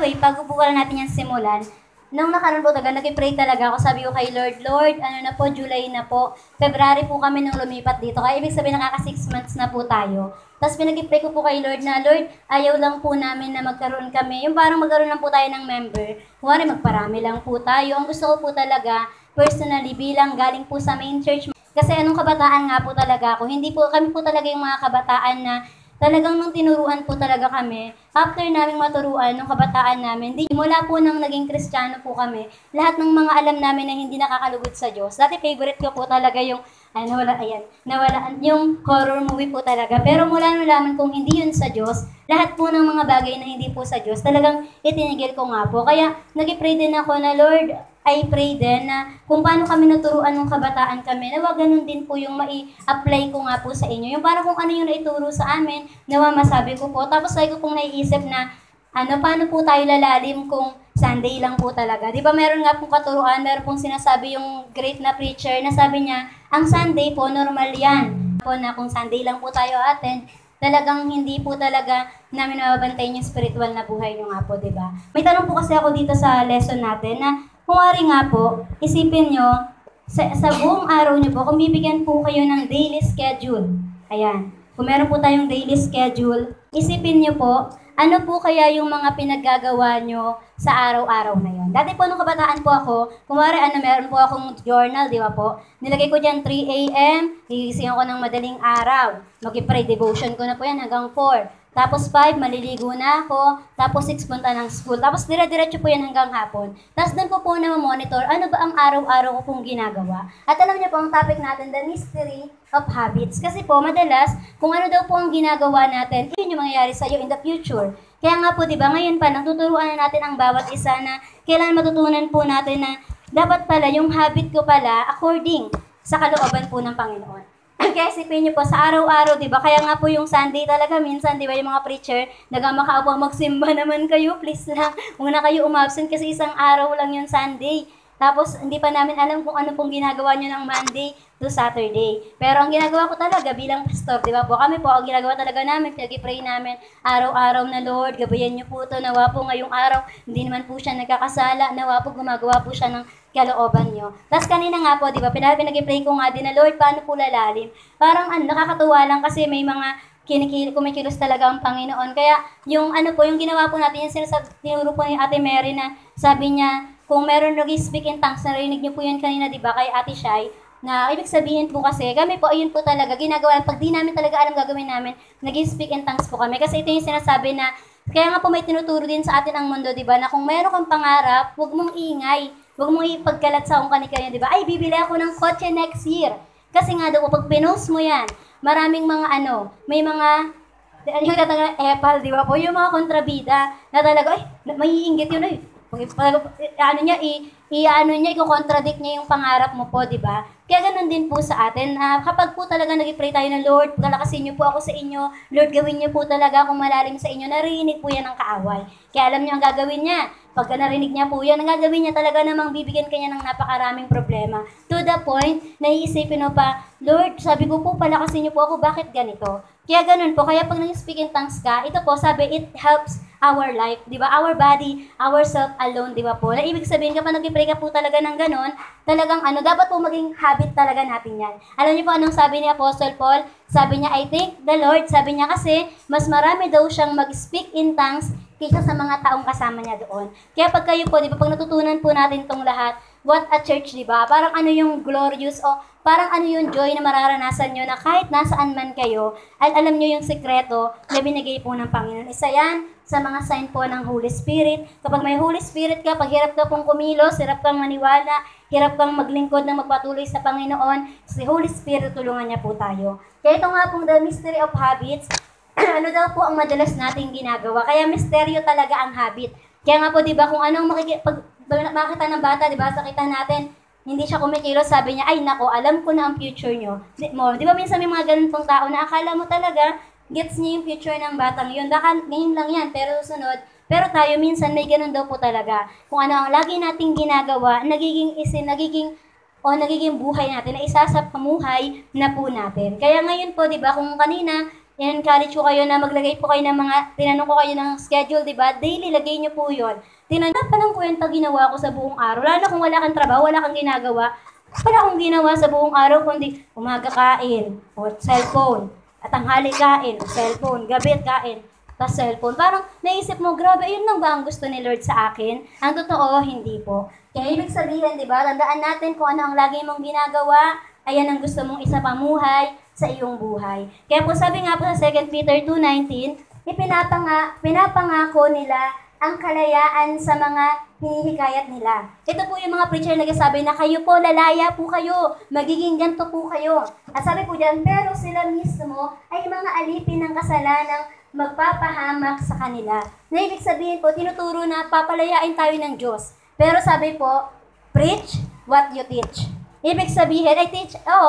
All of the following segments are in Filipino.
way, bago po pala natin yan simulan, nung nakaraan po talaga, nag-pray talaga ako. Sabi ko kay Lord, Lord, ano na po, July na po. February po kami nung lumipat dito. Kaya ibig sabihin, nakaka 6 months na po tayo. Tapos pinag-pray ko po kay Lord na, Lord, ayaw lang po namin na magkaroon kami. Yung parang magkaroon lang po tayo ng member. Kuwari, magparami lang po tayo. Ang gusto ko po talaga, personally, bilang galing po sa main church. Kasi anong kabataan nga po talaga ako. Hindi po, kami po talaga yung mga kabataan na talagang nung tinuruan po talaga kami, after naming maturuan nung kabataan namin, mula po nang naging Kristiyano po kami, lahat ng mga alam namin na hindi nakakalugod sa Diyos. Dati favorite ko po talaga yung, nawala, yung horror movie po talaga. Pero mula nalaman kong hindi yun sa Diyos, lahat po ng mga bagay na hindi po sa Diyos, talagang itinigil ko nga po. Kaya nag-pray din ako na, Lord, I pray din na kung paano kami naturuan ng kabataan kami, nawa ganun din po yung mai-apply ko nga po sa inyo. Yung parang kung ano yung naituro sa amin, nawa masabi ko po. Tapos lagi ko pong naiisip na, paano po tayo lalalim kung Sunday lang po talaga. Di ba meron nga pong katuruan, meron pong sinasabi yung great na preacher na sabi niya, ang Sunday po, normal yan. Po na kung Sunday lang po tayo attend, talagang hindi po talaga namin mababantayin yung spiritual na buhay nyo nga po, di ba? May tanong po kasi ako dito sa lesson natin na kung wari nga po, isipin nyo, sa buong araw nyo po, kung bibigyan po kayo ng daily schedule, ayan, kung meron po tayong daily schedule, isipin nyo po, ano po kaya yung mga pinaggagawa nyo sa araw-araw na yon? Dati po nung kabataan po ako, kung wari meron po akong journal, di ba po? Nilagay ko dyan 3 a.m., gigising ako ng madaling araw, mag-pray devotion ko na po yan hanggang 4. Tapos 5, maliligo na ako. Tapos 6, punta ng school. Tapos dire-diretso po yan hanggang hapon. Tapos doon po na monitor ano ba ang araw-araw ko pong ginagawa. At alam niyo po ang topic natin, the mystery of habits. Kasi po, madalas, kung ano daw po ang ginagawa natin, yun yung mangyayari sa'yo in the future. Kaya nga po, di ba, ngayon pa, tuturuan na natin ang bawat isa na kailangan matutunan po natin na dapat pala yung habit ko pala according sa kalooban po ng Panginoon. Kaya isipin niyo po, sa araw-araw, di ba? Kaya nga po yung Sunday talaga, minsan, di ba, yung mga preacher, nagamakaawa, magsimba naman kayo, please lang. Huwag na kayo umabsent kasi isang araw lang yung Sunday. Tapos, hindi pa namin alam kung ano pong ginagawa nyo ng Monday to Saturday. Pero ang ginagawa ko talaga bilang pastor, di ba po? Kami po, ang ginagawa talaga namin, pinag-pray namin, araw-araw na Lord, gabayan niyo po ito, nawa po ngayong araw, hindi naman po siya nagkakasala, nawa po gumagawa po siya ng kalooban niyo. Tapos kanina nga po, di ba, pinag-pray ko nga din na Lord, paano po lalalim? Parang nakakatuwa lang kasi may mga kumikilos talaga ang Panginoon. Kaya yung yung ginawa po natin, yung tinuro po ni Ate Mary na sabi niya, kung meron nag-speak in tongues, narinig niyo po yan kanina, di ba, kay Ate Shai, na ibig sabihin po kasi, kami po, ayun po talaga, ginagawa, pag di namin talaga alam gagawin namin, nag-speak in tongues po kami. Kasi ito yung sinasabi na, kaya nga po may tinuturo din sa atin ang mundo, di ba, na kung meron kang pangarap, huwag mong ingay, huwag mong ipagkalat sa kung kani-kanya, di ba, ay, bibili ako ng kotse next year. Kasi nga daw, pag pinost mo yan, maraming mga may mga, yung tatanggal epal, di ba po, yung mga kontrabida, na talaga, ay, maiinggit yun, ay, i-contradict niya yung pangarap mo po, di ba? Kaya ganun din po sa atin, kapag po talaga nag-pray tayo na Lord, galakasin niyo po ako sa inyo, Lord, gawin niyo po talaga kung malalim sa inyo, narinig po yan ng kaaway. Kaya alam niyo ang gagawin niya, pagka narinig niya po yan, ang gagawin niya talaga namang bibigyan kanya ng napakaraming problema. To the point, naiisipin mo pa, Lord, sabi ko po, palakasin niyo po ako, bakit ganito? Kaya ganun po, kaya pag nag-speak in tongues ka, ito po, sabi, it helps our life, di ba? Our body, ourself alone, di ba po? Na ibig sabihin, kapag nag-pray ka po talaga ng ganun, talagang dapat po maging habit talaga natin yan. Alam niyo po anong sabi ni Apostle Paul? Sabi niya, I thank the Lord. Sabi niya kasi, mas marami daw siyang mag-speak in tongues kaysa sa mga taong kasama niya doon. Kaya pag kayo po, di ba, pag natutunan po natin tong lahat, what a church, di ba? Parang yung glorious o parang yung joy na mararanasan nyo na kahit nasaan man kayo, at alam nyo yung sekreto na binigay po ng Panginoon. Isa yan sa mga sign po ng Holy Spirit. Kapag may Holy Spirit ka, pag hirap ka pong kumilos, hirap kang maniwala, hirap kang maglingkod ng magpatuloy sa Panginoon, si Holy Spirit, tulungan niya po tayo. Kaya ito nga pong the mystery of habits, ano daw po ang madalas nating ginagawa. Kaya misteryo talaga ang habit. Kaya nga po, di ba, kung anong pag makita ng bata, di ba, sakita natin, hindi siya kumikilos, sabi niya, ay nako, alam ko na ang future nyo. Di ba minsan may mga ganun pong tao na akala mo talaga, gets niya yung future ng batang yun. Baka ngayon lang yan, pero susunod. Pero tayo minsan may ganun daw po talaga. Kung ano ang lagi nating ginagawa, nagiging buhay natin na isa sa pamuhay na po natin. Kaya ngayon po, di ba, kung kanina, in-encourage ko kayo na maglagay po kayo ng mga, tinanong ko kayo ng schedule, di ba? Daily, lagay niyo po yun. Tinanong pa ng kwenta ginawa ko sa buong araw. Lalo na kung wala kang trabaho, wala kang ginagawa. Wala akong ginawa sa buong araw, kundi umaga kain, o cellphone, at tanghali kain, o cellphone, gabi kain, tas cellphone. Parang naisip mo, grabe, yun lang ba ang gusto ni Lord sa akin? Ang totoo, hindi po. Kaya ibig sabihin, di ba, tandaan natin kung ano ang lagi mong ginagawa, ayan ang gusto mong isapamuhay sa iyong buhay. Kaya po sabi nga po sa 2 Peter 2:19, pinapangako nila ang kalayaan sa mga hinihikayat nila. Ito po yung mga preacher nagsasabi na kayo po, lalaya po kayo, magiging ganito po kayo. At sabi po dyan, pero sila mismo ay mga alipin ng kasalanang magpapahamak sa kanila. Na ibig sabihin po, tinuturo na papalayain tayo ng Diyos. Pero sabi po, preach what you teach. Ibig sabihin,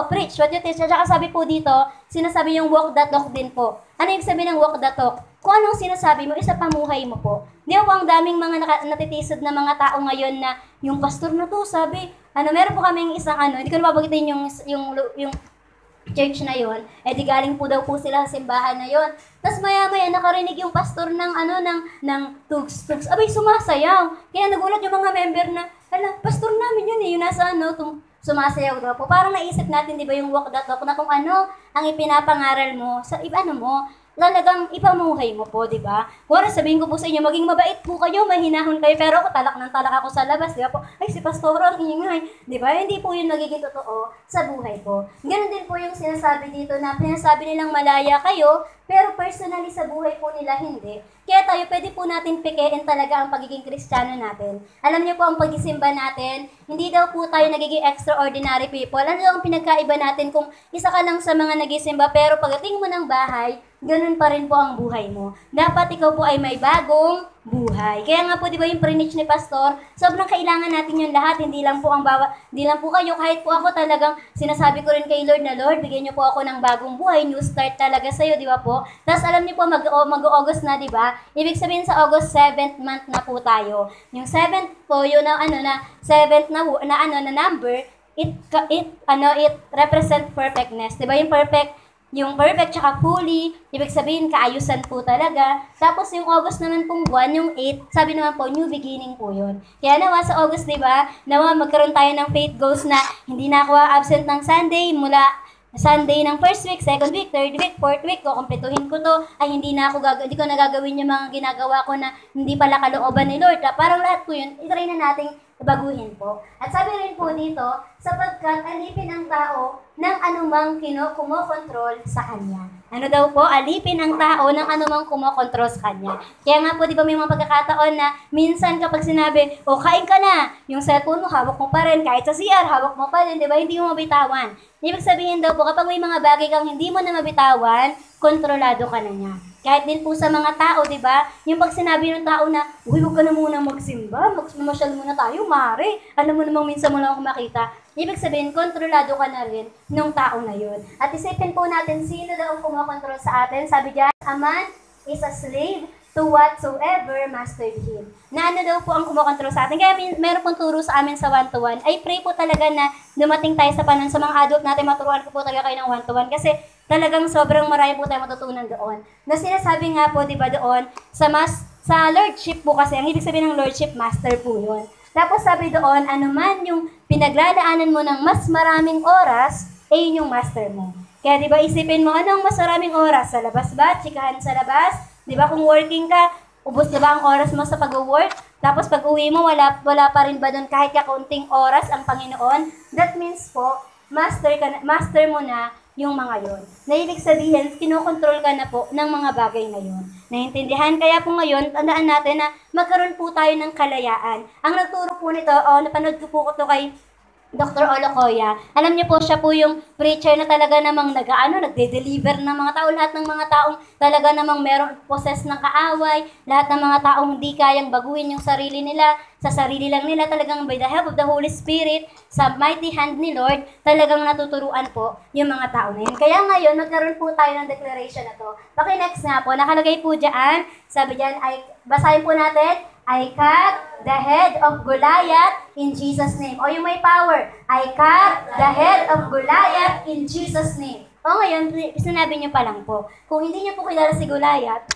preach what you teach. At saka sabi po dito, sinasabi yung walk the talk din po. Ano yung sabi ng walk the talk? Kung anong sinasabi mo, isa pamuhay mo po. Di ba ang daming mga natitisod na mga tao ngayon na yung pastor na to, sabi, meron po kaming isang hindi ko na babagitin yung church na yon, di galing po daw po sila sa simbahan na yon. Tapos maya-maya nakarinig yung pastor ng tugs. Abay, sumasayaw. Kaya nagulat yung mga member na, pastor namin yun yung nasa sumasayaw daw po. Parang naisip natin, di ba, yung walk the talk na kung ano ang ipinapangaral mo sa mo, talagang ipamuhay mo po, di ba? Kung sabihin ko po sa inyo, maging mabait po kayo, mahinahon kayo, pero ako talak ng talak ako sa labas, di ba po? Ay, si pastor ang ingay, di ba? Hindi po yun nagiging totoo sa buhay ko. Ganun din po yung sinasabi dito na sinasabi nilang malaya kayo, pero personally sa buhay po nila hindi. Kaya tayo, pwede po natin pikein talaga ang pagiging Kristiyano natin. Alam niyo po, ang pagsisimba natin, hindi daw po tayo nagiging extraordinary people. Ano daw ang pinagkaiba natin kung isa ka lang sa mga nagisimba, pero pagdating mo ng bahay, ganun pa rin po ang buhay mo. Dapat ikaw po ay may bagong buhay. Kaya nga po, di ba yung preach ni Pastor, sobrang kailangan natin yung lahat, hindi lang po kayo, kahit po ako talagang sinasabi ko rin kay Lord na, Lord, bigyan niyo po ako ng bagong buhay, new start talaga sa'yo, di ba po? Tapos alam niyo po, mag-August na, di ba? Ibig sabihin sa August, 7th month na po tayo. Yung 7th po, yun na 7th na number, it represent perfectness. Di ba yung perfect tsaka fully, ibig sabihin kaayusan po talaga. Tapos yung August naman pong buwan, yung 8, sabi naman po, new beginning po yun. Kaya nawa sa August, di ba, magkaroon tayo ng faith goals na hindi na ako absent ng Sunday, mula Sunday ng first week, second week, third week, fourth week, kukumpletuhin ko to, ay hindi ko nagagawin yung mga ginagawa ko na hindi pala kalooban ni Lord. Parang lahat po yun, itry na nating baguhin po. At sabi rin po dito, sapagkat alipin ang tao ng anumang kumokontrol sa kanya. Ano daw po? Alipin ang tao ng anumang kumokontrol sa kanya. Kaya nga po, di ba may mga pagkakataon na minsan kapag sinabi, kain ka na, yung cellphone mo, hawak mo pa rin, kahit sa CR, hawak mo pa rin, di ba? Hindi mo mabitawan. Ibig sabihin daw po, kapag may mga bagay kang hindi mo na mabitawan, kontrolado ka na niya. Kahit din po sa mga tao, di ba? Yung pag sinabi ng tao na, huwag ka na muna magsimba, magmamasyal muna tayo, mare. Alam mo namang minsan mo lang ako makita. Ibig sabihin, kontrolado ka na rin ng tao na yun. At isipin po natin, sino daw ang kumokontrol sa atin? Sabi dyan, a man is a slave to whatsoever mastered him. Na ano daw po ang kumokontrol sa atin. Kaya meron pong turo sa amin sa one-to-one. Ay pray po talaga na dumating tayo sa panahon sa mga adult natin, maturuan ko po talaga kayo ng one-to-one. Kasi talagang sobrang marami po tayo matutunan doon. Na sinasabi nga po, di ba doon, sa lordship po kasi, ang ibig sabihin ng lordship, master po yun. Tapos sabi doon, anuman yung pinaglalaanan mo ng mas maraming oras, yun yung master mo. Kaya di ba isipin mo, ano ang mas maraming oras? Sa labas ba? Chikahan sa labas? Di ba kung working ka, ubos na ba ang oras mo sa pag-work? Tapos pag uwi mo, wala pa rin ba doon kahit kaunting oras ang Panginoon? That means po, master mo na yung mga yon. Na ibig sabihin, kinokontrol ka na po ng mga bagay na yon. Naintindihan? Kaya po ngayon, tandaan natin na magkaroon po tayo ng kalayaan. Ang nagturo po nito, napanood ko po ito kay Dr. Olocoya. Alam niyo po, siya po yung preacher na talaga namang nagde-deliver ng mga tao. Lahat ng mga taong talaga namang meron possess ng kaaway. Lahat ng mga taong hindi kayang baguhin yung sarili nila. Sa sarili lang nila, talagang by the help of the Holy Spirit, sa mighty hand ni Lord, talagang natuturuan po yung mga tao na yun. Kaya ngayon, magkaroon po tayo ng declaration na to. Paki-next nga po, nakalagay po dyan, sabi dyan, basahin po natin, I cut the head of Goliath in Jesus' name. O yung may power, I cut the head of Goliath in Jesus' name. O ngayon, sinabi niyo pa lang po, kung hindi niyo po kilala si Goliath,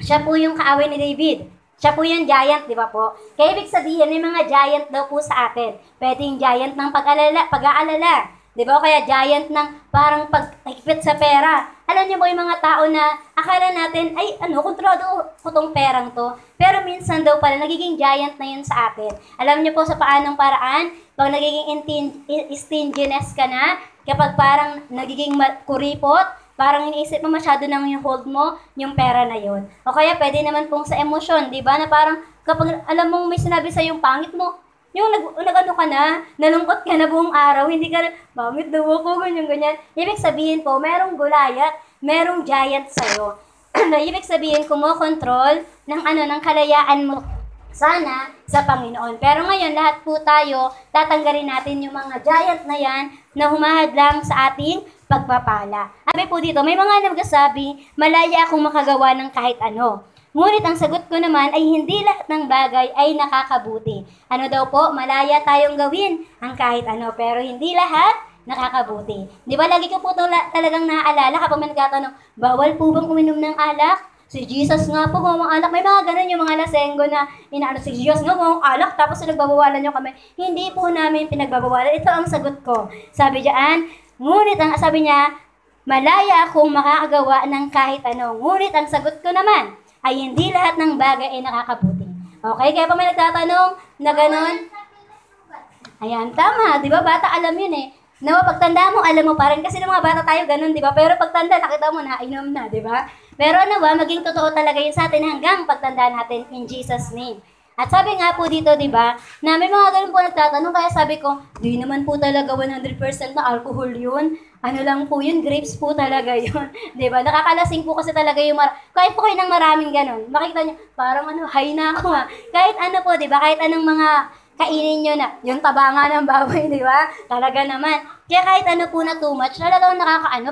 siya po yung kaaway ni David. Siya po yung giant, di ba po? Kaya ibig sabihin, may mga giant daw po sa atin. Pwede yung giant ng pag-aalala. Di ba? Kaya giant ng parang pag-ikpit sa pera. Alam niyo po yung mga tao na akala natin, ay kontrolado ko tong perang to. Pero minsan daw pala, nagiging giant na yun sa atin. Alam niyo po sa paanong paraan, pag nagiging stinginess ka na, kapag parang nagiging kuripot, parang iniisip mo masyado nang yung hold mo, yung pera na yon. O kaya pwede naman pong sa emosyon, di ba? Na parang kapag alam mong may sinabi sa yung pangit mo, yung nag-ano ka na, nalungkot ka na buong araw, hindi ka na, pangit daw ako, ganyan. Ibig sabihin po, merong Goliath, merong giant sa'yo. Ibig sabihin, kumokontrol ng kalayaan mo sana sa Panginoon. Pero ngayon, lahat po tayo, tatanggalin natin yung mga giant na yan na humahadlang sa ating pagpapala. Sabi po dito, may mga nagsasabi, malaya akong makagawa ng kahit ano. Ngunit ang sagot ko naman ay hindi lahat ng bagay ay nakakabuti. Ano daw po, malaya tayong gawin ang kahit ano, pero hindi lahat nakakabuti. Di ba lagi ko po talagang naaalala kapag may nagtatanong, bawal po bang uminom ng alak? Si Jesus nga po, gumawang alak. May mga ganun yung mga lasenggo na inaano si Jesus nga gumawang alak, tapos nagbabawalan nyo kami. Hindi po namin pinagbabawalan. Ito ang sagot ko. Sabi diyan, ngunit ang sabi niya, malaya akong makakagawa ng kahit ano. Ngunit ang sagot ko naman, ay hindi lahat ng bagay ay nakakabuti. Okay? Kaya pa may nagtatanong na gano'n. Ayan, tama. Di ba? Bata alam yun eh. Nawa, pagtanda mo, alam mo pa rin. Kasi ng mga bata tayo, ganun, di ba? Pero pagtanda, nakita mo na, inom na, di ba? Pero maging totoo talaga yun sa atin hanggang pagtanda natin in Jesus' name. At sabi nga po dito, di ba, na may mga ganun po nagtatanong, kaya sabi ko, di naman po talaga 100% na alcohol yun. Ano lang po yun, grapes po talaga yun. Di ba? Nakakalasing po kasi talaga yung kahit po kayo ng maraming ganun, makikita nyo, parang high na ako ha. Kahit ano po, di ba? Kahit anong mga kainin nyo na, yung taba nga ng baboy, di ba? Talaga naman. Kaya kahit ano po na too much, talagang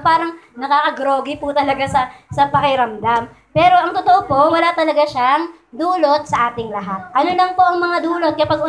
parang nakaka-groggy po talaga sa pakiramdam. Pero ang totoo po, wala talaga siyang dulot sa ating lahat. Ano lang po ang mga dulot? Kapag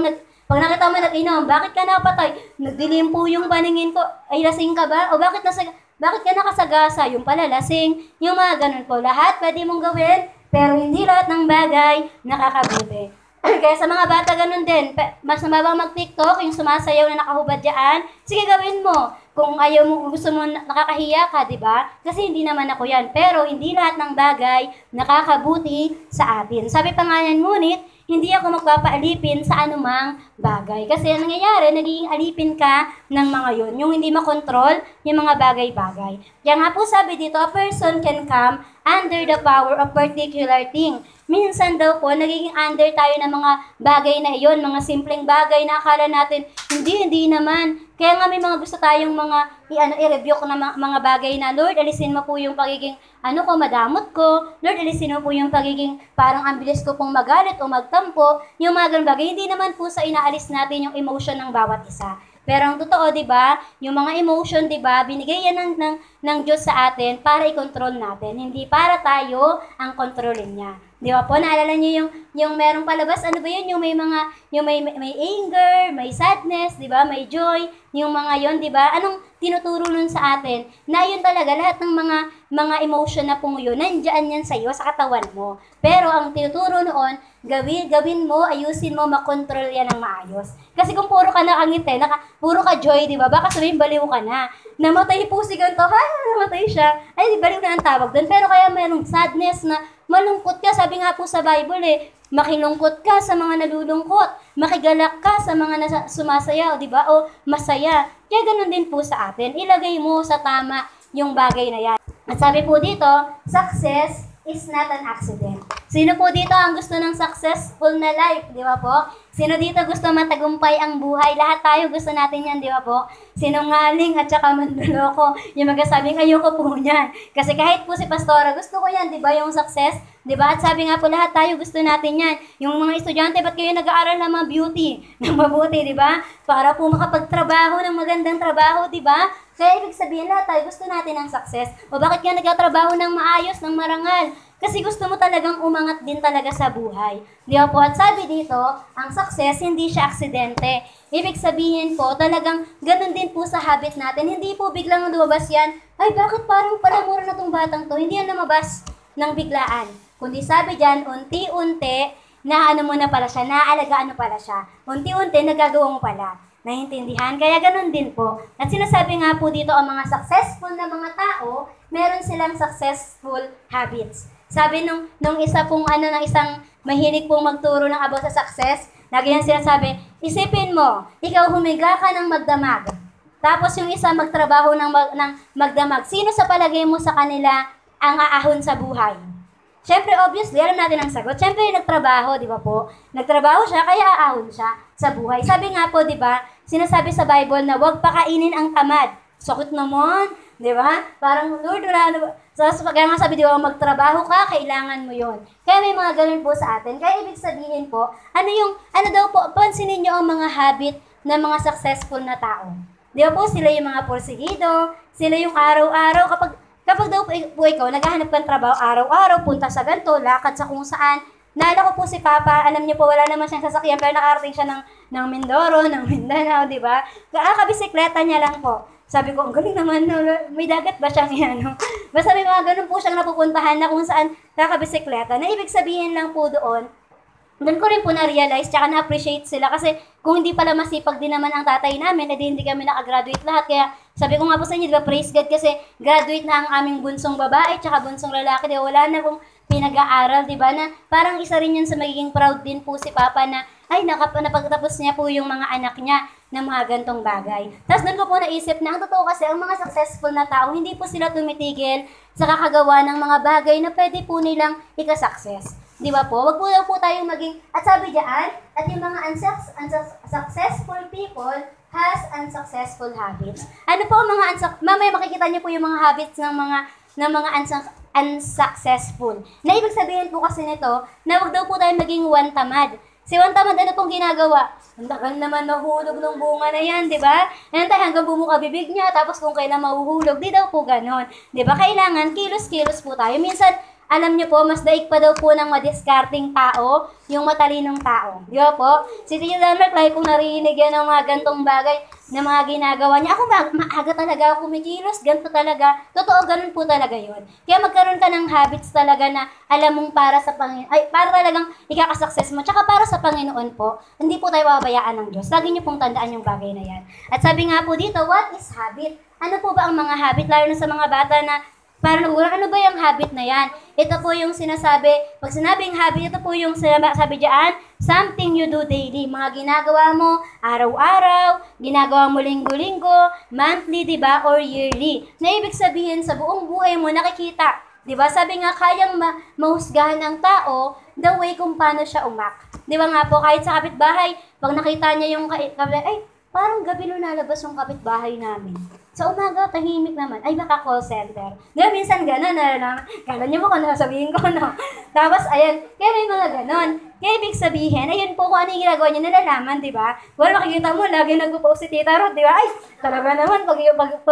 pag nakita mo nag-inom, bakit ka napatay? Nagdilim po yung paningin ko. Ay, lasing ka ba? O bakit ka nakasagasa? Yung pala, lasing. Yung mga ganun po. Lahat pwede mong gawin, pero hindi lahat ng bagay nakakabuti. Kaya sa mga bata ganun din, mas mababang mag-TikTok, yung sumasayaw na nakahubad dyan, sige gawin mo. Kung ayaw mo, gusto mo, nakakahiya ka, di ba? Kasi hindi naman ako yan. Pero hindi lahat ng bagay nakakabuti sa atin. Sabi pa nga yan, ngunit, hindi ako magpapaalipin sa anumang bagay. Kasi ang nangyayari, nagiging alipin ka ng mga yun. Yung hindi makontrol, yung mga bagay-bagay. Kaya nga po sabi dito, a person can come under the power of particular thing. Minsan daw po, nagiging under tayo ng mga bagay na iyon, mga simpleng bagay na akala natin, hindi naman. Kaya nga may mga gusto tayong mga i-review ko na mga bagay na, Lord, alisin mo po yung pagiging, madamot ko. Lord, alisin mo po yung pagiging, parang ang bilis ko pong magalit o magtampo. Yung mga ganun bagay, hindi naman po sa inaalis natin yung emotion ng bawat isa. Pero ang totoo, di ba, yung mga emotion, di ba, binigay yan ng Diyos sa atin para i-control natin. Hindi para tayo ang kontrolin niya. Di ba po, naalala niyo yung merong palabas, ano ba yun, yung may anger, may sadness, di ba, may joy, yung mga yon, di ba? Anong tinuturo nun sa atin? Na yun talaga, lahat ng mga emotion na pong yun, nandiyan yan sa iyo, sa katawan mo. Pero ang tinuturo noon, gawin mo, ayusin mo, makontrol yan ng maayos. Kasi kung puro ka nakangiti, puro ka joy, di ba? Baka sabihin, baliw ka na. Namatay po si ganito, namatay siya. Ay, baliw na ang tawag doon. Pero kaya merong sadness na malungkot ka. Sabi nga po sa Bible makilungkot ka sa mga nalulungkot. Makigalak ka sa mga sumasayaw, di ba? O masaya. Kaya ganun din po sa atin. Ilagay mo sa tama yung bagay na yan. At sabi po dito, success is not an accident. Sino po dito ang gusto ng successful na life, di ba po? Sino dito gusto matagumpay ang buhay? Lahat tayo gusto natin yan, di ba po? Sinungaling at saka manloloko. Yung magsasabing ayoko po niyan. Kasi kahit po si Pastora, gusto ko yan, di ba, yung success? Di ba? At sabi nga po, lahat tayo gusto natin yan. Yung mga estudyante, ba't kayo nag-aaral ng mga beauty? Ng mabuti, di ba? Para po makapagtrabaho ng magandang trabaho, di ba? Kaya ibig sabihin lahat tayo gusto natin ng success. O bakit nga nagtatrabaho ng maayos, ng marangal? Kasi gusto mo talagang umangat din talaga sa buhay. Di ba po? At sabi dito, ang success, hindi siya aksidente. Ibig sabihin po, talagang ganun din po sa habit natin. Hindi po biglang lumabas yan, ay bakit parang palamura na tong batang to? Hindi yan lumabas ng biglaan. Kundi sabi dyan, unti-unti, na ano mo na pala siya, naaalagaan mo pala siya. Unti-unti, nagagawa mo pala. Naiintindihan? Kaya ganun din po. At sinasabi nga po dito, ang mga successful na mga tao, meron silang successful habits. Sabi nung isa pong ng isang mahilig pong magturo ng about sa success, lagi yan sinasabi, isipin mo, ikaw humiga ka ng magdamag. Tapos yung isa magtrabaho ng magdamag. Sino sa palagay mo sa kanila ang aahon sa buhay? Siyempre, obviously, alam natin ang sagot. Siyempre, nagtrabaho, di ba po? Nagtrabaho siya, kaya aahon siya sa buhay. Sabi nga po, di ba, sinasabi sa Bible na huwag pakainin ang tamad. Sakit naman, di ba? Parang, Lord, wala na ba? Kaya nga sabi, di ba, magtrabaho ka, kailangan mo yon. Kaya may mga ganun po sa atin. Kaya ibig sabihin po, ano daw po, pansinin nyo ang mga habit ng mga successful na tao. Di ba po, sila yung mga porsigido, sila yung araw-araw, Kapag daw po ikaw, naghahanap kang trabaho araw-araw, punta sa ganito, lakad sa kung saan. Naalala ko po si Papa, alam niyo po, wala naman siyang sasakyan, pero nakarating siya ng Mindoro, ng Mindanao, di ba? Kabisikleta niya lang po. Sabi ko, ang galing naman, may dagat ba siyang yan? Basta may mga ganun po siyang napupuntahan na kung saan nakabisikleta. Na ibig sabihin lang po doon ko rin po na-realize, tsaka na-appreciate sila kasi kung hindi pala masipag din naman ang tatay namin, edi hindi kami nakagraduate lahat. Kaya sabi ko nga po sa inyo, di ba, praise God kasi graduate na ang aming bunsong babae tsaka bunsong lalaki. Di ba, wala na pong pinag-aaral, di ba, na parang isa rin yan sa magiging proud din po si Papa na ay, napagtapos niya po yung mga anak niya ng mga gantong bagay. Tapos doon ko po naisip na ang totoo kasi ang mga successful na tao, hindi po sila tumitigil sa kakagawa ng mga bagay na pwede po nilang ikasuccess. Di ba po? Wag po daw po tayong maging, at sabi diyan, at yung mga unsuccessful people has unsuccessful habits. Ano po ang mga mamaya makikita niyo po yung mga habits ng mga unsuccessful. Na ibig sabihin po kasi nito, na wag daw po tayong maging one tamad. Si one tamad, ano pong ginagawa? Ang tagal naman nahulog ng bunga na yan, di ba? Hantay hanggang bumuka bibig niya, tapos kung kailan mahuhulog, di daw po ganon. Di ba? Kailangan, kilos-kilos po tayo. Minsan, alam niyo po, mas daig pa daw po ng madiskarting tao, yung matalinong tao. Di ba po? Si Tito Dalmer, like kung narinig yan ng mga gantong bagay na mga ginagawa niya, ako maaga talaga ako kumikilos, ganito talaga. Totoo, ganun po talaga yun. Kaya magkaroon ka ng habits talaga na alam mong para sa Panginoon, ay para talagang ikakasuccess mo, tsaka para sa Panginoon po, hindi po tayo babayaan ng Diyos. Lagi niyo pong tandaan yung bagay na yan. At sabi nga po dito, what is habit? Ano po ba ang mga habit, lalo na sa mga bata na parang ano ba yung habit na yan? Ito po yung sinasabi, pag sinabing habit, ito po yung sabi diyan, something you do daily. Mga ginagawa mo araw-araw, ginagawa mo linggo-linggo, monthly, di ba, or yearly. Na ibig sabihin, sa buong buhay mo, nakikita. Di ba? Sabi nga, kayang mahusgahan ng tao the way kung paano siya umak. Di ba nga po, kahit sa kapitbahay, pag nakita niya yung ay, parang gabi lalabas yung kapitbahay namin. Sa umaga, tahimik naman. Ay, baka call center. Diba, minsan gano'n, kala niyo mo kung sasabihin ko, no? Tapos, ayan, kaya may mga gano'n. Kaya ibig sabihin, ayun po kung ano yung ginagawa niya, nalalaman, di ba? Well, makikita mo, lagi nagpo-post si Tita Ruth, di ba? Ay, talaga naman, pag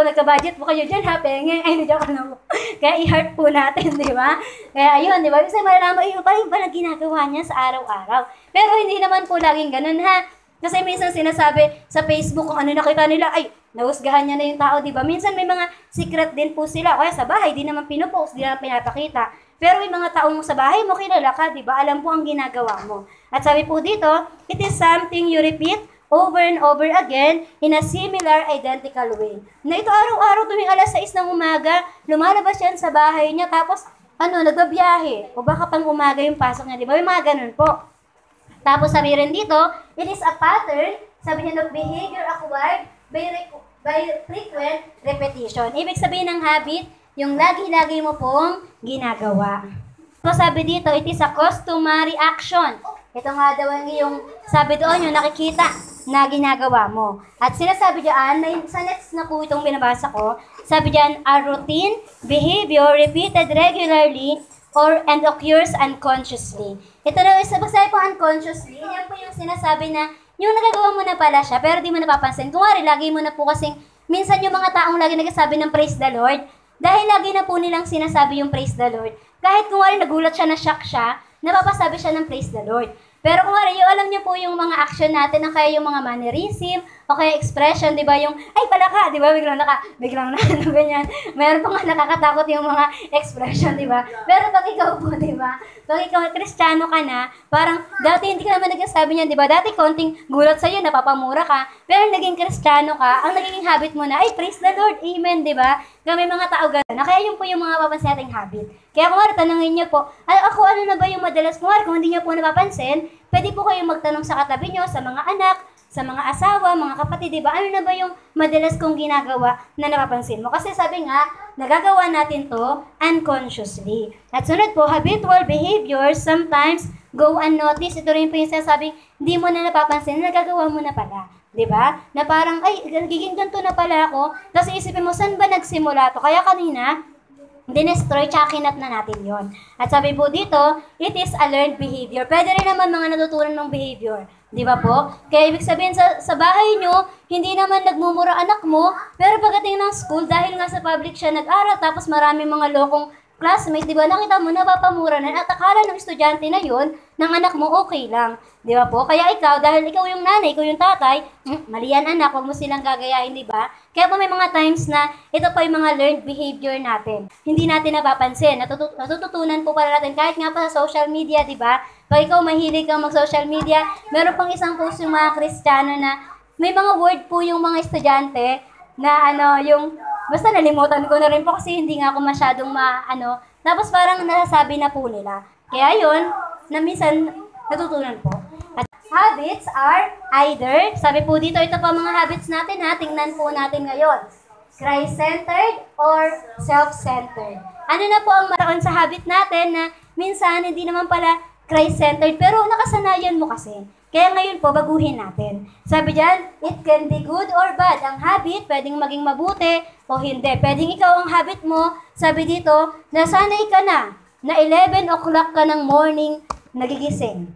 nagka-budget po kayo dyan, ha, penge, ay, nandiyan ka na po. Kaya i-heart po natin, di ba? Kaya ayun, di ba? Kasi malalaman, ay, paano ba na ginagawa niya sa araw-araw? Pero hindi naman po laging gano'n, ha? Kasi minsan sinasabi sa Facebook kung ano nakita nila, ay, nahusgahan niya na yung tao, di ba? Minsan may mga secret din po sila. Kaya sa bahay, di naman pinupost, di naman pinapakita. Pero may mga taong sa bahay mo, kilala ka, di ba? Alam po ang ginagawa mo. At sabi po dito, it is something you repeat over and over again in a similar identical way. Na ito araw-araw tuwing alas 6 ng umaga, lumalabas yan sa bahay niya, tapos nagbabiyahe. O baka pang umaga yung pasok niya, di ba? May mga ganun po. Tapos sabi rin dito, it is a pattern, sabi niya, of behavior acquired by frequent repetition. Ibig sabihin ng habit, yung lagi-lagi mo pong ginagawa. So sabi dito, it is a customary action. Ito nga daw yung sabi doon, yung nakikita na ginagawa mo. At sinasabi diyan, sa next na po itong binabasa ko, sabi diyan, a routine behavior repeated regularly and occurs unconsciously. Ito na yung sabi po unconsciously, yan po yung sinasabi na yung nagagawa mo na pala siya, pero di mo napapansin. Kung wari, lagi mo na po kasing, minsan yung mga taong lagi nagsasabi ng praise the Lord, Dahil lagi na po nilang sinasabi yung praise the Lord. Kahit kung wala nagulat siya, na-shock siya, napapasabi siya ng praise the Lord. Pero kung yung alam niyo po yung mga action natin, na kaya yung mga mannerism, o kaya expression, di ba, yung, ay pala ka, di ba, biglang na, ano, ganyan. Meron pa nga nakakatakot yung mga expression, di ba? Pero pag ikaw po, di ba, pag ikaw, Kristiyano ka na, parang, dati hindi ka naman nagsasabi niyan, di ba, dati konting gulat sa'yo, napapamura ka, pero naging Kristiyano ka, ang naging habit mo na, ay, praise the Lord, amen, di ba? May mga tao gano'n. Kaya yun po yung mga papansin nating habit. Kaya kung tanongin niyo po, ako ano na ba yung madalas kung hindi niyo po napapansin, pwede po kayong magtanong sa katabi niyo, sa mga anak, sa mga asawa, mga kapatid, di ba? Ano na ba yung madalas kong ginagawa na napapansin mo? Kasi sabi nga, nagagawa natin to unconsciously. At sunod po, habitual behaviors sometimes go unnoticed. Ito rin po yung sinasabing, hindi mo na napapansin, nagagawa mo na pala. Diba? Na parang, ay, giging ganito na pala ako. Tapos isipin mo, saan ba nagsimula to? Kaya kanina, dinestroy, tsaka kinat na natin yon. At sabi po dito, it is a learned behavior. Pwede rin naman mga natutunan ng behavior. Di ba po? Kaya ibig sabihin, sa bahay nyo, hindi naman nagmumura anak mo, pero pagdating ng school, dahil nga sa public siya nag-aral, tapos marami mga lokong classmate, di ba, nakita mo, napapamura na, at akala ng estudyante na yun, ng anak mo, okay lang. Di ba po? Kaya ikaw, dahil ikaw yung nanay, ikaw yung tatay, mali yan anak, huwag mo silang gagayahin, di ba? Kaya po may mga times na, ito po yung mga learned behavior natin. Hindi natin napapansin. Natututunan po pala natin, kahit nga pa sa social media, di ba? Pag ikaw mahilig kang mag-social media, meron pang isang post yung mga Kristiyano na, may mga word po yung mga estudyante, na yung, basta nalimutan ko na rin po kasi hindi nga ako masyadong tapos parang nasasabi na po nila. Kaya yun, na minsan natutunan po. At habits are either, sabi po dito, ito po mga habits natin ha, tingnan po natin ngayon. Christ-centered or self-centered. Ano na po ang maraon sa habit natin na minsan hindi naman pala Christ-centered, pero nakasanayan mo kasi. Kaya ngayon po, baguhin natin. Sabi dyan, it can be good or bad. Ang habit, pwedeng maging mabuti o hindi. Pwedeng ikaw ang habit mo, sabi dito, nasanay ka na 11 o'clock ka ng morning nagigising.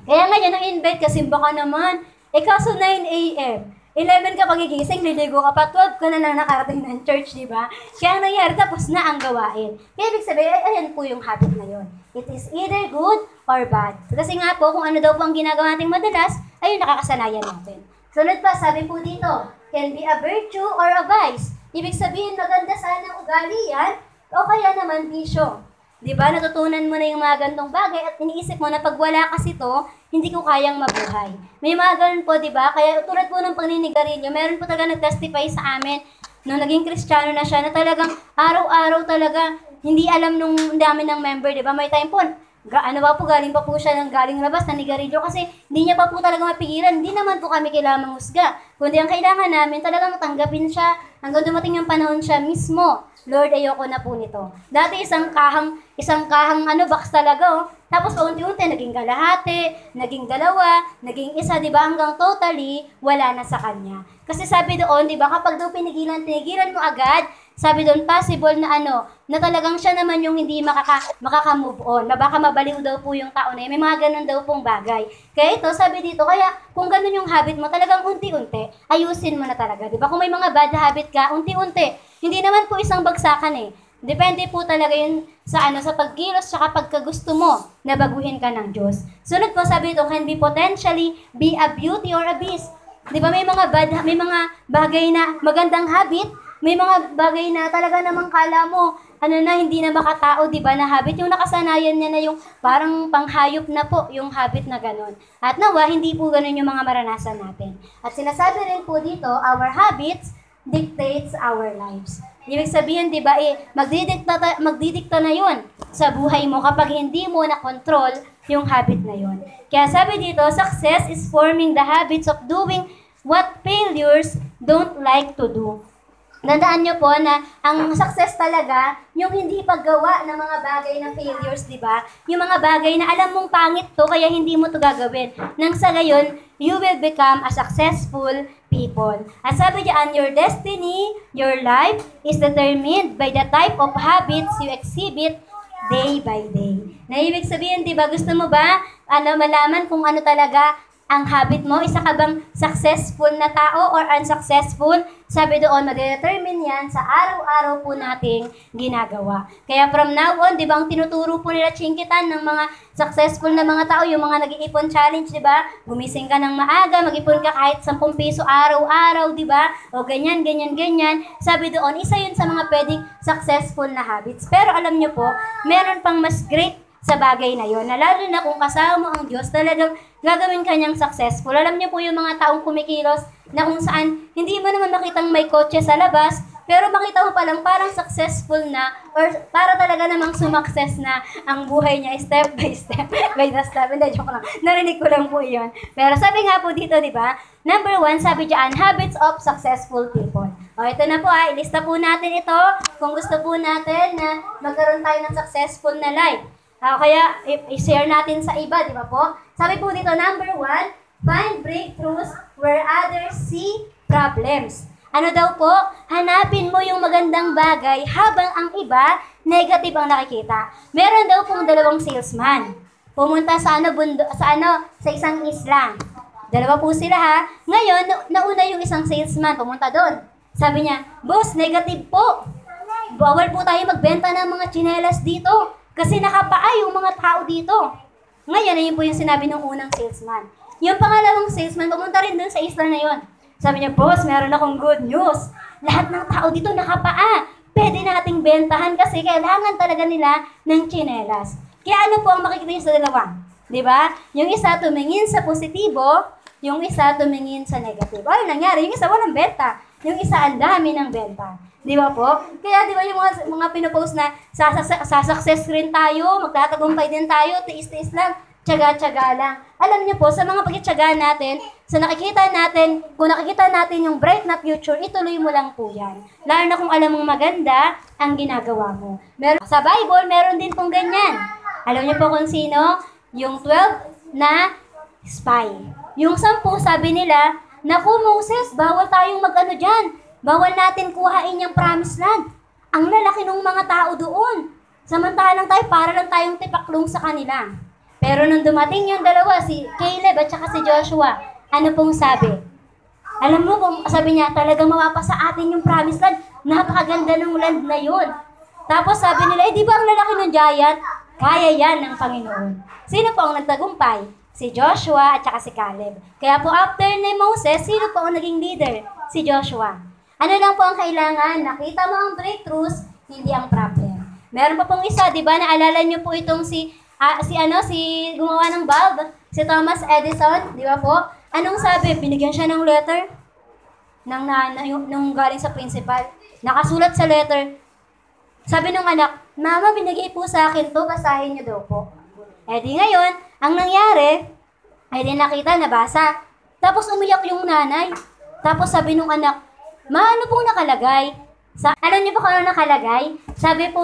Kaya ngayon, ang-invite kasi baka naman, kaso 9 a.m. 11 ka pagigising, liligo ka pa, 12 ka na nakarating ng church, di ba? Kaya ang nangyari, tapos na ang gawain. Kaya ibig sabihin, ayan po yung habit na yun. It is either good or bad. Kasi nga po, kung ano daw po ang ginagawa nating madalas, ayun, nakakasanayan natin. Sunod pa, sabi po dito, can be a virtue or a vice. Ibig sabihin, maganda sana ang ugali yan, o kaya naman bisyo. Di ba? Natutunan mo na yung mga gantong bagay at iniisip mo na pag wala kasi to, hindi ko kayang mabuhay. May mga ganun po, di ba? Kaya tulad po ng paninigarilyo, meron po talaga nag-testify sa amin nung naging Kristiyano na siya na talagang araw-araw talaga hindi alam nung dami ng member, di ba? May time po, galing pa po siya ng galing labas na nigarilyo kasi hindi niya pa po talaga mapigilan. Hindi naman po kami kailangan manghusga. Kundi ang kailangan namin talagang tanggapin siya hanggang dumating yung panahon siya mismo. Lord, ayoko na po nito. Dati isang kahang box talaga, oh. Tapos paunti-unti, naging kalahati, naging dalawa, naging isa, di ba? Hanggang totally, wala na sa kanya. Kasi sabi doon, di ba, kapag daw tinigilan mo agad, sabi doon, possible na na talagang siya naman yung hindi makaka-move on, na baka mabaliw daw po yung tao na yun. May mga ganun daw pong bagay. Kaya ito, sabi dito, kaya kung ganun yung habit mo, talagang unti-unti, ayusin mo na talaga. Di ba? Kung may mga bad habit ka, unti-unti. Hindi naman po isang bagsakan eh. Depende po talaga yun sa pagkilos sa pagkagusto mo na baguhin ka ng Diyos. Sunod po, sabi ito, can be potentially be a beauty or a beast. Di ba may mga bagay na magandang habit, may mga bagay na talaga namang kala mo, hindi na makatao, di ba, na habit. Yung nakasanayan niya na yung parang panghayop na po, yung habit na ganun. At nawa, hindi po ganun yung mga maranasan natin. At sinasabi rin po dito, our habits dictates our lives. Ibig sabihin, di ba, magdidikta na yun sa buhay mo kapag hindi mo na-control yung habit na yun. Kaya sabi dito, success is forming the habits of doing what failures don't like to do. Tandaan nyo po na ang success talaga, yung hindi paggawa ng mga bagay ng failures, di ba? Yung mga bagay na alam mong pangit to, kaya hindi mo to gagawin. Nang sa gayon, you will become a successful people. At sabi diyan, your destiny, your life, is determined by the type of habits you exhibit day by day. Na ibig sabihin, di ba, gusto mo ba malaman kung ano talaga ang habit mo? Isa ka bang successful na tao or unsuccessful? Sabi doon, mag-determine yan sa araw-araw po nating ginagawa. Kaya from now on, di ba, ang tinuturo po nila Chinkitan ng mga successful na mga tao, yung mga nag-iipon challenge, di ba? Gumising ka ng maaga, mag-ipon ka kahit 10 piso araw-araw, di ba? O ganyan, ganyan, ganyan. Sabi doon, isa yun sa mga pwedeng successful na habits. Pero alam nyo po, meron pang mas great sa bagay na yon, na lalo na kung kasama mo ang Diyos, talagang gagawin kanyang successful. Alam niyo po yung mga taong kumikilos na kung saan hindi mo naman makitang may kotse sa labas, pero makita mo palang parang successful na or para talaga namang sumakses na ang buhay niya step by step. By the step. Hindi, joke lang. Narinig ko lang po yun. Pero sabi nga po dito, di ba? Number 1, sabi dyan, habits of successful people. O, ito na po ilista po natin ito kung gusto po natin na magkaroon tayo ng successful na life. Kaya, i-share natin sa iba, di ba po? Sabi po dito, number 1, find breakthroughs where others see problems. Ano daw po? Hanapin mo yung magandang bagay habang ang iba, negative ang nakikita. Meron daw pong 2 salesman. Pumunta sa isang isla. 2 po sila ha. Ngayon, nauna yung isang salesman, pumunta doon. Sabi niya, boss, negative po. Bawal po tayo magbenta ng mga tsinelas dito. Kasi nakapaa yung mga tao dito. Ngayon, ayun po yung sinabi ng unang salesman. Yung pangalawang salesman, pumunta rin dun sa isla na yon. Sabi niya, boss, meron akong good news. Lahat ng tao dito nakapaa. Pwede nating bentahan kasi kailangan talaga nila ng tsinelas. Kaya ano po ang makikita niyo sa dalawa? Diba? Yung isa tumingin sa positibo, yung isa tumingin sa negative. Ano nangyari? Yung isa walang benta. Yung isa ang dami ng benta. Di ba po? Kaya di ba yung mga pinopost na success rin tayo, magtatagumpay din tayo, tiis-tiis lang, tiyaga-tiyaga lang. Alam niyo po, sa mga pagtitiyaga natin, kung nakikita natin yung bright na future, ituloy mo lang po yan. Lalo na kung alam mong maganda ang ginagawa mo. Sa Bible, meron din pong ganyan. Alam niyo po kung sino? Yung 12 na spy. Yung 10, sabi nila, naku Moses, bawal tayong mag-ano dyan. Bawal natin kuhain yung promised land. Ang lalaki ng mga tao doon. Samantalang tayo, para lang tayong tipaklong sa kanila. Pero nung dumating yung 2, si Caleb at saka si Joshua, ano pong sabi? Alam mo, sabi niya, talagang mawapa sa atin yung promised land. Napakaganda ng land na yun. Tapos sabi nila, di ba ang lalaki ng giant? Kaya yan ng Panginoon. Sino po ang nagtagumpay? Si Joshua at saka si Caleb. Kaya po after ni Moses, sino po ang naging leader? Si Joshua. Ano lang po ang kailangan? Nakita mo ang breakthroughs, hindi ang problem. Meron pa pong isa, di ba? Naalala niyo po itong si gumawa ng bulb, si Thomas Edison, di ba po? Anong sabi? Binigyan siya ng letter nung galing sa principal. Nakasulat sa letter. Sabi ng anak, Mama, binigay po sa akin to, basahin niyo daw po. Eh di ngayon, ang nangyari, ay di nakita, nabasa. Tapos umiyak yung nanay. Tapos sabi nung anak, Ma, ano pong nakalagay? Alam niyo po kung ano nakalagay? Sabi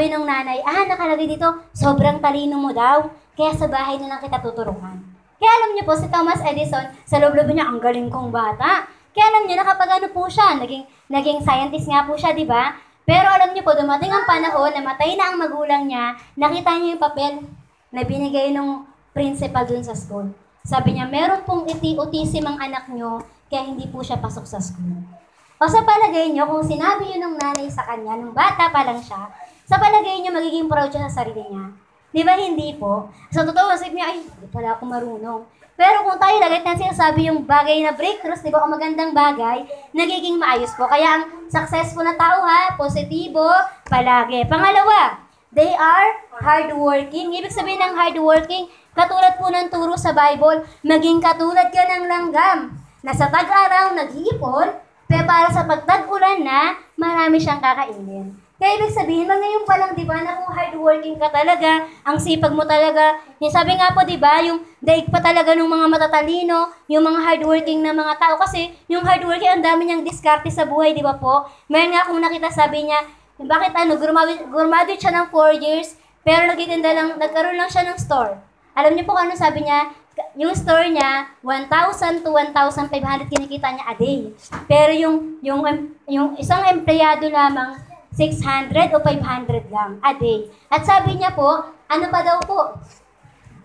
nung nanay, nakalagay dito, sobrang talino mo daw, kaya sa bahay na lang kita tuturuan. Kaya alam niyo po, si Thomas Edison, sa loob-loob niya, ang galing kong bata. Kaya alam niyo, nakapag po siya, naging scientist nga po siya, di ba? Pero alam niyo po, dumating ang panahon, namatay na ang magulang niya, nakita niyo yung papel na binigay ng principal dun sa school. Sabi niya, meron pong autism ang anak niyo, kaya hindi po siya pasok sa school. O sa palagay niyo, kung sinabi yun ng nanay sa kanya, nung bata pa lang siya, sa palagay niyo, magiging proud siya sa sarili niya. Di ba hindi po? Sa totoo, sabi niya, hindi pala ako marunong. Pero kung tayo lagay na sinasabi yung bagay na breakthroughs, di ba, o magandang bagay, nagiging maayos po. Kaya ang successful na tao positibo, palagi. Pangalawa, they are hardworking. Ibig sabihin ng hardworking, katulad po ng turo sa Bible, maging katulad ka ng langgam na sa tag-araw nag-iipon, pero para sa pagtag-ulan na, marami siyang kakainin. Kaya ibig sabihin, ngayon pa lang, di ba, na kung hardworking ka talaga, ang sipag mo talaga, sabi nga po, di ba, yung daig pa talaga ng mga matatalino, yung mga hardworking na mga tao, kasi yung hardworking, ang dami niyang diskarte sa buhay, di ba po? Mayroon nga akong nakita, sabi niya, bakit graduate siya ng 4 years, pero nagkaroon lang siya ng store. Alam niyo po kung ano sabi niya? Yung store niya, 1,000 to 1,500 kinikita niya a day. Pero yung isang empleyado lamang, 600 o 500 lang a day. At sabi niya po, ano pa daw po?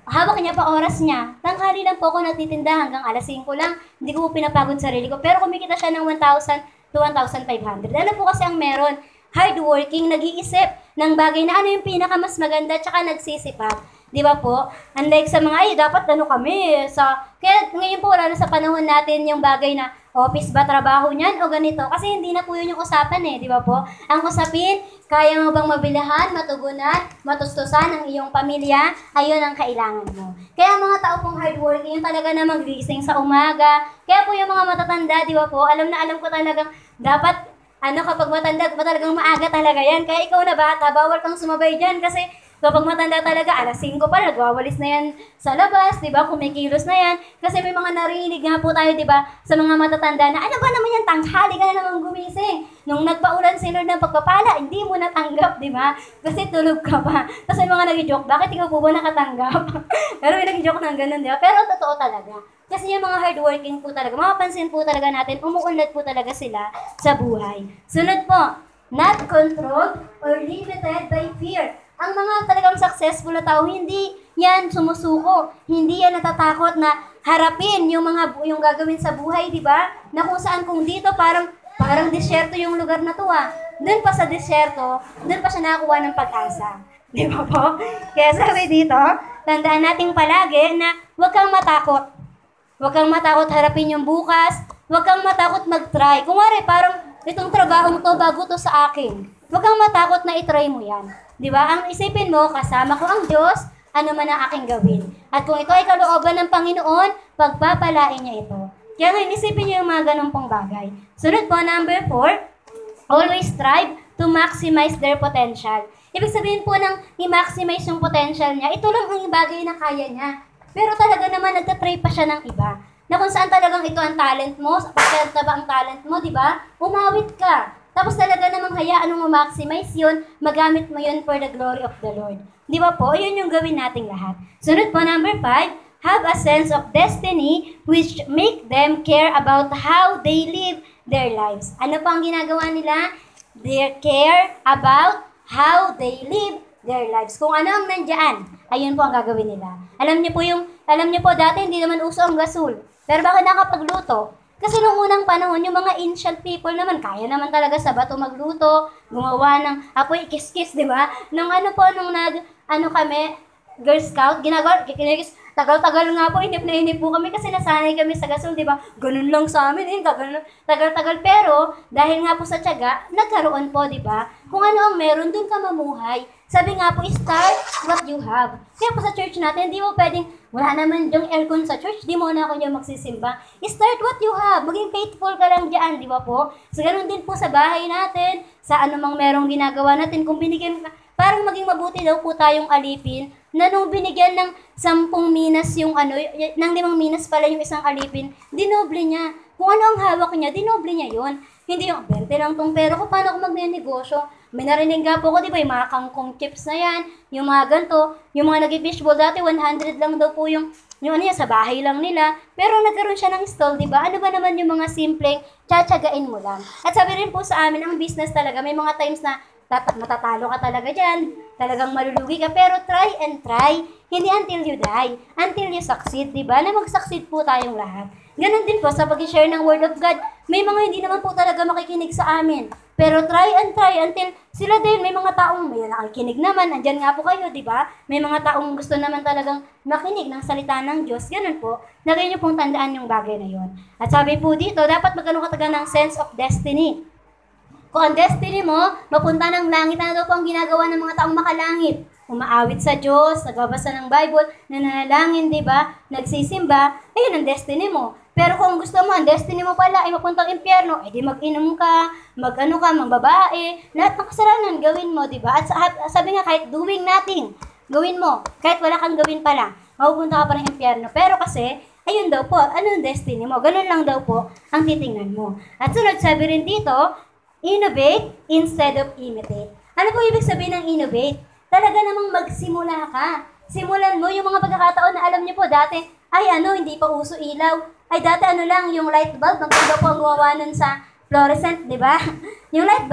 hawak niya pa oras niya. Tanghali lang po ako natitinda hanggang alas 5 lang. Hindi ko po pinapagod sarili ko. Pero kumikita siya ng 1,000 to 1,500. Ano po kasi ang meron? Hardworking, nag-iisip ng bagay na ano yung pinaka mas maganda, tsaka nagsisipag. Di ba po? Unlike sa mga, ay, dapat ano kami. Kaya ngayon po, wala na sa panahon natin yung bagay na office ba, trabaho niyan, o ganito. Kasi hindi na po yun yung usapan eh, di ba po? Ang usapin, kaya mo bang mabilahan, matugunan, matustusan ang iyong pamilya, ayun ang kailangan mo. Kaya mga tao pong hardworking, yung talaga na magising sa umaga. Kaya po yung mga matatanda, di ba po? Alam na alam ko talagang dapat kapag matanda, talagang maaga talaga yan. Kaya ikaw na bata, bawal kang sumabay dyan kasi kapag matanda talaga, alas 5 pa, nagwawalis na yan sa labas, di ba? Kumikilos na yan. Kasi may mga narinig nga po tayo, di ba, sa mga matatanda na, ano ba naman yan, tanghali ka na naman gumising. Nung nagpaulan si Lord ng pagpapala, hindi mo natanggap, di ba? Kasi tulog ka pa. Tapos may mga nag-joke, bakit ikaw po ba nakatanggap? Pero may nag-joke ng ganun, di ba? Pero totoo talaga. Kasi yung mga hardworking po talaga, mapapansin po talaga natin, umuunlad po talaga sila sa buhay. Sunod po, not controlled or limited by fear. Ang mga talagang successful na tao, hindi yan sumusuko. Hindi yan natatakot na harapin yung gagawin sa buhay, di ba? Na kung saan kung dito parang disyerto yung lugar na to Doon pa sa disyerto, doon pa siya nakakuha ng pag-asa. Di ba po? Kaya sabi dito, tandaan natin palagi na huwag kang matakot. Huwag kang matakot harapin yung bukas. Huwag kang matakot mag-try. Kung wari, parang itong trabahong to, bago to sa akin. Huwag kang matakot na itry mo yan. Di ba? Ang isipin mo, kasama ko ang Diyos, ano man ang aking gawin. At kung ito ay kalooban ng Panginoon, pagpapalain niya ito. Kaya ngayon, isipin niyo yung mga ganun pong bagay. Sunod po, number 4, always strive to maximize their potential. Ibig sabihin po ng i-maximize yung potential niya, ito lang ang bagay na kaya niya. Pero talaga naman, nagtatry pa siya ng iba. Na kung saan talagang ito ang talent mo, pagkanta ba ang talent mo, di ba? Umawit ka. Tapos talaga namang hayaan mo ma-maximize yun, magamit mo yun for the glory of the Lord. Di ba po? Yun yung gawin nating lahat. Sunod po, number 5, have a sense of destiny which make them care about how they live their lives. Ano po ang ginagawa nila? They care about how they live their lives. Kung ano ang nandyan, ayun po ang gagawin nila. Alam niyo po dati hindi naman uso ang gasol. Pero bakit nakapagluto? Kasi nung unang panahon, yung mga ancient people naman, kaya naman talaga sa bato magluto, gumawa ng apoy kiss-kiss, di ba? Nung kami, Girl Scout, tagal-tagal nga po, inip na inip po kami kasi nasanay kami sa gasol, di ba? Ganun lang sa amin, tagal-tagal. Pero, dahil nga po sa tiyaga, nagkaroon po, di ba? Kung ano ang meron, dun ka mamuhay. Sabi nga po, start what you have. Kaya po sa church natin, hindi mo pwedeng, wala naman yung aircon sa church, di mo na ako yung magsisimba. Start what you have. Maging faithful ka lang dyan, di ba po? So, ganun din po sa bahay natin, sa anumang merong ginagawa natin, kung binigyan ka, parang maging mabuti daw po tayong alipin, na nung binigyan ng 10 minas ng 5 minas pala yung isang alipin, dinoble niya. Kung ano ang hawak niya, dinoble niya yon. Hindi yung 20 lang tong pera ko, paano ako magnenegosyo? May narinig nga po ko, di ba, yung mga kangkong chips na yan, yung mga ganito, yung mga nag-fishbowl dati, 100 lang daw po yung sa bahay lang nila. Pero nagkaroon siya ng stall, di ba? Ano ba naman yung mga simpleng tsatsagain mo lang? At sabi rin po sa amin, ang business talaga, may mga times na matatalo ka talaga dyan, talagang malulugi ka, pero try and try, hindi until you die, until you succeed, di ba? Na mag-succeed po tayong lahat. Ganon din po sa pag-share ng Word of God, may mga hindi naman po talaga makikinig sa amin, pero try and try until sila din, may mga taong may nakikinig naman, andyan nga po kayo, di ba? May mga taong gusto naman talagang makinig ng salita ng Diyos, ganon po, lagay niyo pong tandaan yung bagay na yon. At sabi po dito, dapat magkaroon ka talaga ng sense of destiny. Kung ang destiny mo, mapunta ng langit, ano daw po ang ginagawa ng mga taong makalangit? Umaawit sa Diyos, nagbabasa ng Bible, nananalangin, di ba? Nagsisimba, ayun ang destiny mo. Pero kung gusto mo, ang destiny mo pala ay mapuntang impyerno, di mag-inom ka, magbabae, lahat ng kasalanan gawin mo, di ba? At sabi nga, kahit doing nothing, gawin mo. Kahit wala kang gawin pala, mapupunta ka pa ng impyerno. Pero kasi, ayun daw po, ano ang destiny mo? Ganun lang daw po ang titingnan mo. At sunod, sabi rin dito, innovate instead of imitate. Ano po ibig sabihin ng innovate? Talaga namang magsimula ka. Simulan mo yung mga pagkakataon na alam niyo po dati, hindi pa uso ilaw. Ay dati lang, yung light bulb, magkanda po ang gawa nun sa fluorescent, di ba? Yung light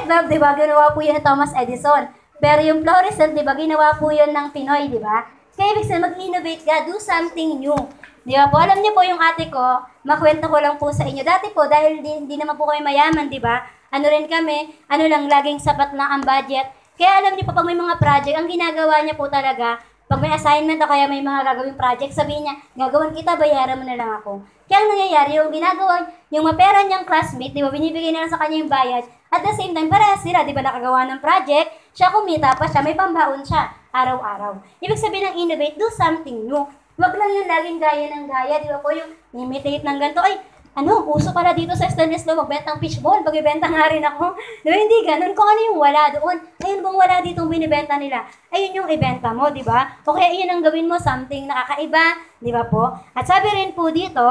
bulb, di ba, ginawa po yun ni Thomas Edison. Pero yung fluorescent, di ba, ginawa po yun ng Pinoy, di ba? Kaya ibig sabihin, mag-innovate ka, do something new. Di ba po? Alam niyo po yung ate ko, makwento ko lang po sa inyo. Dati po, dahil hindi naman po kami mayaman, di ba? Ano rin kami, ano lang, laging sapat na ang budget. Kaya alam niyo po, pag may mga project, ang ginagawa niya po talaga, pag may assignment o kaya may mga gagawing project, sabihin niya, gagawin kita, bayaran mo na lang ako. Kaya ang nangyayari, yung ginagawa, yung mapera niyang classmate, di ba, binibigay nila sa kanya yung bayad, at the same time, parehas sila, di ba, nakagawa ng project, siya kumita pa siya, may pambaon siya, araw-araw. Ibig sabihin ng innovate, do something new. Huwag lang yung laging gaya ng gaya, di ba po, yung imitate ng ganito, ay, uso pala dito sa stainless steel, magbenta ng fishball, pag-ibenta nga rin ako. Di ba, hindi ganun. Kung ano yung wala doon, ayun bang wala dito yung binibenta nila, ayun yung ibenta mo, di ba? O kaya ayun ang gawin mo, something nakakaiba, di ba po? At sabi rin po dito,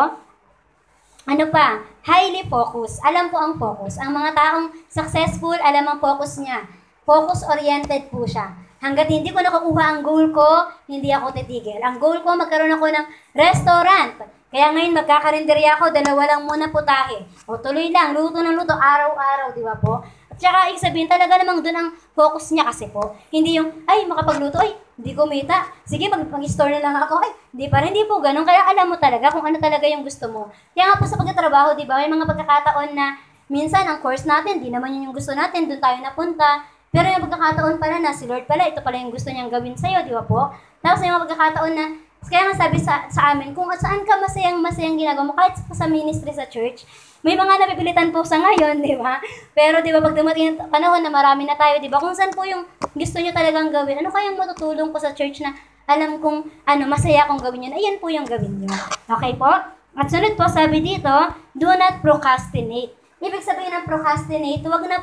ano pa, highly focus. Alam po ang focus. Ang mga taong successful, alam ang focus niya. Focus-oriented po siya. Hanggat hindi ko nakukuha ang goal ko, hindi ako titigil. Ang goal ko, magkaroon ako ng restaurant. Kaya ngayon, magkakarinderya ako, 2 lang muna putahe. O tuloy lang, luto ng luto, araw-araw, di ba po? At saka, sabihin talaga namang doon ang focus niya kasi po. Hindi yung, ay, makapagluto, ay, hindi kumita. Sige, mag-store na lang ako. Ay, hindi pa rin, hindi po ganun. Kaya alam mo talaga kung ano talaga yung gusto mo. Kaya nga po sa pagtatrabaho, di ba, may mga pagkakataon na minsan ang course natin, di naman yun yung gusto natin, doon tayo napunta. Pero yung pagkakataon pala na si Lord pala, ito pala yung gusto niyang gawin sa'yo, di ba po? Tapos yung mga pagkakataon na, kaya nga sabi sa amin, kung saan ka masayang ginagawa mo, kahit sa ministry sa church, may mga napipilitan po sa ngayon, di ba? Pero di ba, pag dumating ang panahon na marami na tayo, di ba? Kung saan po yung gusto niyo talagang gawin, ano kayang matutulong po sa church na alam kong masaya akong gawin yun, ayan po yung gawin niyo. Okay po? At sunod po, sabi dito, do not procrastinate. Ibig sabihin ng procrastinate, wag na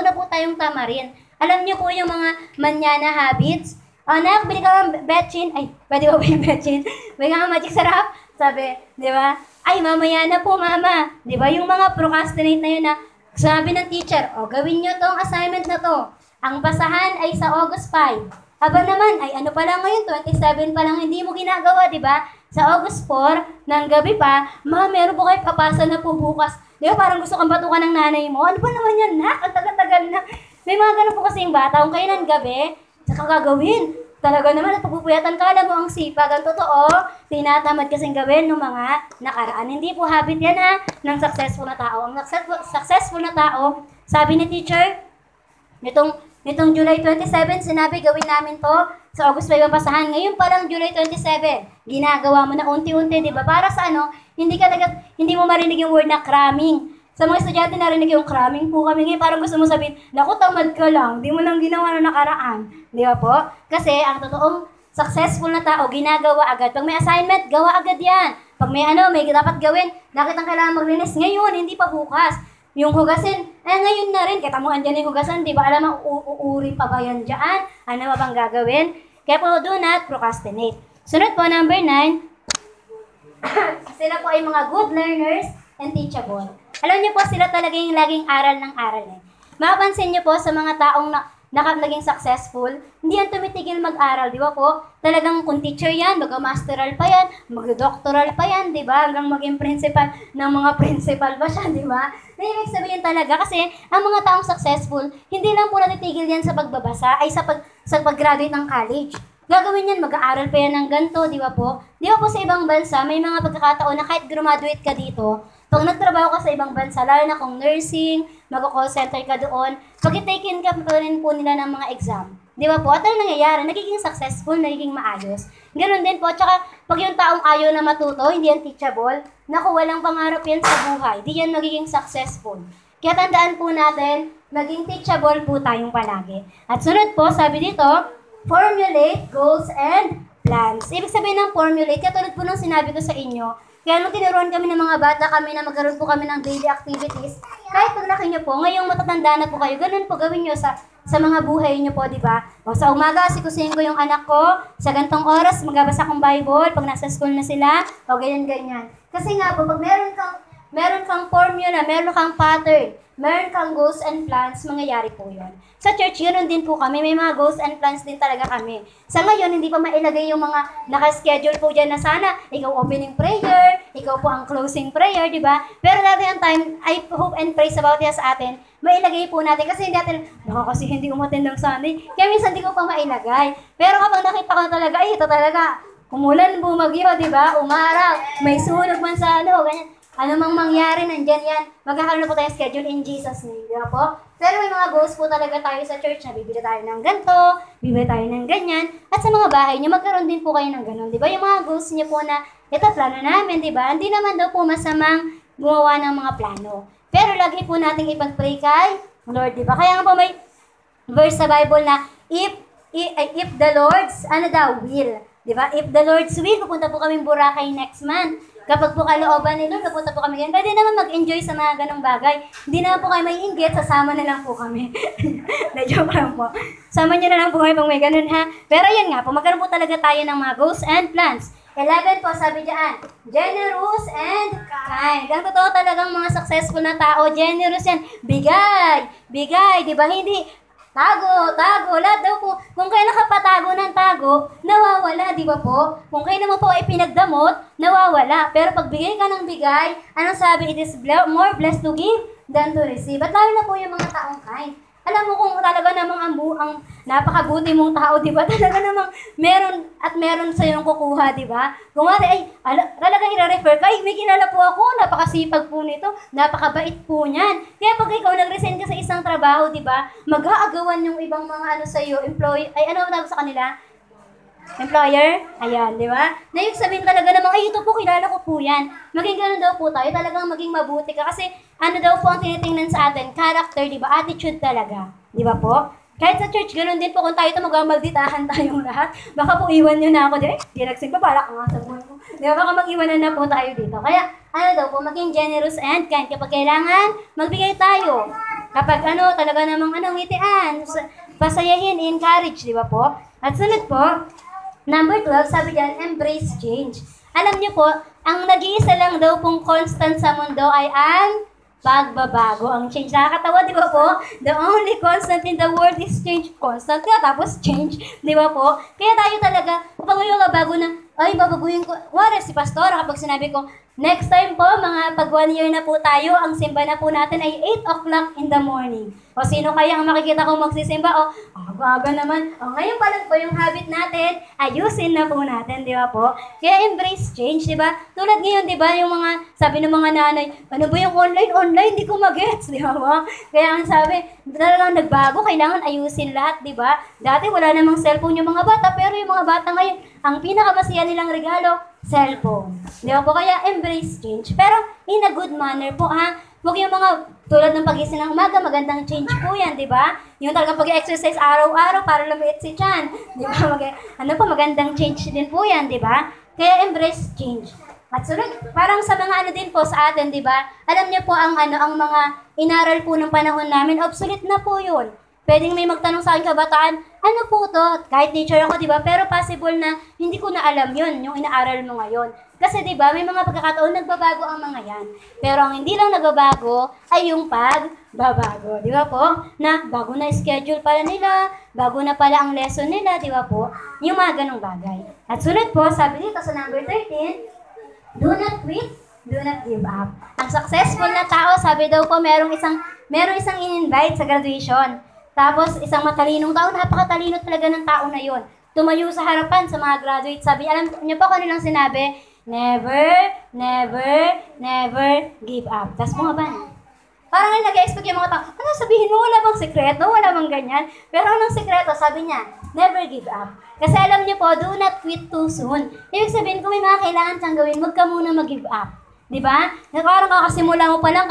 po tayong tamarin. Alam niyo po yung mga manyana habits. Anak, bili ka ng betchin. Ay, pwede ba yung betchin? Bili ka ng magic sarap. Sabi, di ba? Ay, mamaya na po, mama. Di ba? Yung mga procrastinate na yun na, sabi ng teacher, gawin nyo tong assignment na to. Ang basahan ay sa August 5. Aba naman, ay ano pa lang ngayon, 27 pa lang hindi mo ginagawa, di ba? Sa August 4, ng gabi pa, ma, meron po kayo papasa na po bukas. Di ba? Parang gusto kang batukan ng nanay mo. Ano ba naman yan, nak? Ang tagal-tagal na. May mga ganun po kasi yung bata. Kung kailan gabi, saka gagawin. Talaga naman, at pagpupuyatan ka, alam mo ang sipag. Ang totoo, tinatamad kasing gawin ng mga nakaraan. Hindi po habit yan ng successful na tao. Ang successful na tao, sabi ni teacher, nitong July 27, sinabi gawin namin to sa August 5 ang basahan. Ngayon pa lang July 27, ginagawa mo na unti-unti, di ba? Para sa hindi mo marinig yung word na cramming. Sa mga estudyante narinig yung cramming po kami ngayon, parang gusto mo sabihin, naku, tamad ka lang, di mo lang ginawa na nakaraan. Di ba po? Kasi ang totoong successful na tao, ginagawa agad. Pag may assignment, gawa agad yan. Pag may may dapat gawin, bakit ang kailangan maglinis ngayon, hindi pa bukas. Yung hugasin, ngayon na rin, kita mo andyan yung hugasan, di ba? Alam mo, uuri pa ba yan dyan? Ano ba bang gagawin? Kaya po, do not procrastinate. Sunod po, number 9, sila po ay mga good learners and teachable. Alam niyo po, sila talaga yung laging aral ng aral eh. Mapapansin niyo po sa mga taong naging successful, hindi yan tumitigil mag-aral, di ba po? Talagang kung teacher yan, mag-masteral pa yan, mag-doctoral pa yan, di ba? Hanggang maging principal ng mga principal ba siya, di ba? Ibig sabihin talaga kasi ang mga taong successful, hindi lang po natitigil yan sa pagbabasa, ay sa pag-graduate ng college. Gagawin yan, mag-aaral pa yan ng ganito, di ba po? Di ba po sa ibang bansa, may mga pagkakataon na kahit graduate ka dito, pag nagtrabaho ka sa ibang bansa, lalo na kung nursing, mag-call center ka doon, pag-taken ka pa rin po nila ng mga exam. Di ba po? At ano nangyayari? Nagiging successful, nagiging maayos. Ganun din po. Tsaka, pag yung taong ayaw na matuto, hindi yan teachable, naku, walang pangarap yan sa buhay. Di yan magiging successful. Kaya tandaan po natin, maging teachable po tayong palagi. At sunod po, sabi dito, formulate goals and plans. Ibig sabihin ng formulate, katulad po nung sinabi ko sa inyo, kaya nung tinuruan kami ng mga bata kami na magkaroon po kami ng daily activities, kahit paglaki nyo po, ngayong matatanda na po kayo, ganun po gawin nyo sa mga buhay nyo po, di ba? O sa umaga, sikusin ko yung anak ko, sa gantong oras, magbabasa kong Bible, pag nasa school na sila, o ganyan-ganyan. Kasi nga po, pag meron kang formula, meron kang pattern, meron kang goals and plans, mangyayari po yun. Sa church, yun din po kami. May mga goals and plans din talaga kami. Sa ngayon, hindi pa mailagay yung mga nakaschedule po dyan na sana ikaw opening prayer, ikaw po ang closing prayer, di ba? Pero dati ang time, I hope and praise about yan sa atin, mailagay po natin. Kasi hindi natin, kasi hindi umattend ng Sunday. Kaya minsan hindi ko pa mailagay. Pero kapag nakita ko talaga, ay, ito talaga, umulan, bumagyo, di ba? Umaraw, may sunog man sa ganyan. Ano mang mangyari, nandyan yan. Magkakaroon na po tayong schedule in Jesus' name. Di ba po? Pero may mga goals po talaga tayo sa church na bibili tayo ng ganito, bibili tayo ng ganyan. At sa mga bahay niyo, magkaroon din po kayo ng ganon. Di ba? Yung mga goals niyo po na, ito plano namin, di ba? Hindi naman daw po masamang gumawa ng mga plano. Pero lagi po nating ipag-pray kay Lord, di ba? Kaya nga po may verse sa Bible na, if the Lord's, will. Di ba? If the Lord's will, pupunta po kami Boracay next month. Kapag po kalooban ni Lord, napunta po kami ganyan. Pwede naman mag-enjoy sa mga ganong bagay. Hindi naman po kayo may inggit, sasama na lang po kami. Na-joke lang po. Sama nyo na lang po kami pag may ganun ha. Pero yun nga po, magkaroon po talaga tayo ng mga goals and plans. 11 po, sabi diyan, generous and kind. Ang totoo talagang mga successful na tao, generous yan. Bigay, di ba? Hindi, tago, lahat daw po. Kung kayo nakapatago ng tago, nawawala, di ba po? Kung kayo naman po ay pinagdamot, nawawala. Pero pag bigay ka ng bigay, anong sabi? It is more blessed to give than to receive. At lalo na po yung mga taong kind. Alam mo kung talaga namang ang napakabuti mong tao, di ba? Talaga namang meron sa iyong kukuha, di ba? Kung ay, talagang i-refer ka, may kilala po ako, napakasipag po nito, napakabait po niyan. Kaya pag ikaw nag-resign ka sa isang trabaho, di ba? Mag-aagawan yung ibang mga sa iyo, tawag sa kanila? Employer? Ayan, di ba? Na yung sabihin talaga namang, ito po, kilala ko po yan. Maging ganun daw po tayo, talagang maging mabuti ka. Kasi daw po ang tinitingnan sa atin? Character, di ba? Attitude talaga. Di ba po? Kahit sa church, ganun din po kung tayo ito magmalditahan tayong lahat. Baka po iwan nyo na ako dito. Di nagsimba, balak nga sa buhay ko. Di ba? Baka mag-iwanan na po tayo dito. Kaya, daw po, maging generous and kind. Kapag kailangan, magbigay tayo. Kapag talaga namang ngitian, pasayahin, encourage, di ba po? At sunod po, number 12, sabi diyan, embrace change. Alam niyo po, ang nag-iisa lang daw pong constant sa mundo ay ang pagbabago. Ang change, nakakatawa, di ba po? The only constant in the world is change. Constant ka, tapos change, di ba po? Kaya tayo talaga, kapag ngayon bago na, babaguhin ko. Wala si Pastora kapag sinabi ko, next time po, mga pag 1 year na po tayo, ang simba na po natin ay 8 o'clock in the morning. O sino kaya ang makikita kong magsisimba? O, aga naman. O ngayon pa lang po yung habit natin, ayusin na po natin, di ba po? Kaya embrace change, di ba? Tulad ngayon, di ba, yung mga, sabi ng mga nanay, ano ba yung online, di ko magets, di ba po? Kaya ang sabi, talagang nagbago, kailangan ayusin lahat, di ba? Dati wala namang cellphone yung mga bata, pero yung mga bata ngayon, ang pinakamasiya nilang regalo, cellphone. Di ba po? Kaya embrace change. Pero in a good manner po, ha? Huwag yung mga tulad ng pagising ng umaga, magandang change po yan, di ba? Yung talagang pag-exercise araw-araw para lumiit si Chan. Di ba? Magandang change din po yan, di ba? Kaya embrace change. At sunod, parang sa mga din po sa atin, di ba? Alam niyo po ang mga inaral po ng panahon namin, obsolete na po yun. Pwedeng may magtanong sa akin kabataan, ano po to? Kahit teacher ako, di ba? Pero possible na hindi ko na alam yun, yung inaaral mo ngayon. Kasi di ba, may mga pagkakataon nagbabago ang mga yan. Pero ang hindi lang nagbabago ay yung pagbabago. Di ba po? Na bago na schedule pala nila, bago na pala ang lesson nila, di ba po? Yung mga ganong bagay. At sunod po, sabi dito sa number 13, do not quit, do not give up. Ang successful na tao, sabi daw po, merong isang in-invite sa graduation. Tapos, isang matalinong tao, napakatalino talaga ng tao na yon. Tumayo sa harapan sa mga graduates. Sabi, alam niyo po kung ano lang sinabi? Never, never, never give up. Tapos bumaba. Parang nag-expect yung mga tao, ano sabihin mo, wala bang sekreto? Wala bang ganyan? Pero anong sekreto? Sabi niya, never give up. Kasi alam niyo po, do not quit too soon. Ibig sabihin, kung may mga kailangan kang gawin, huwag ka muna mag-give up. Diba? Parang kakasimula mo pa lang,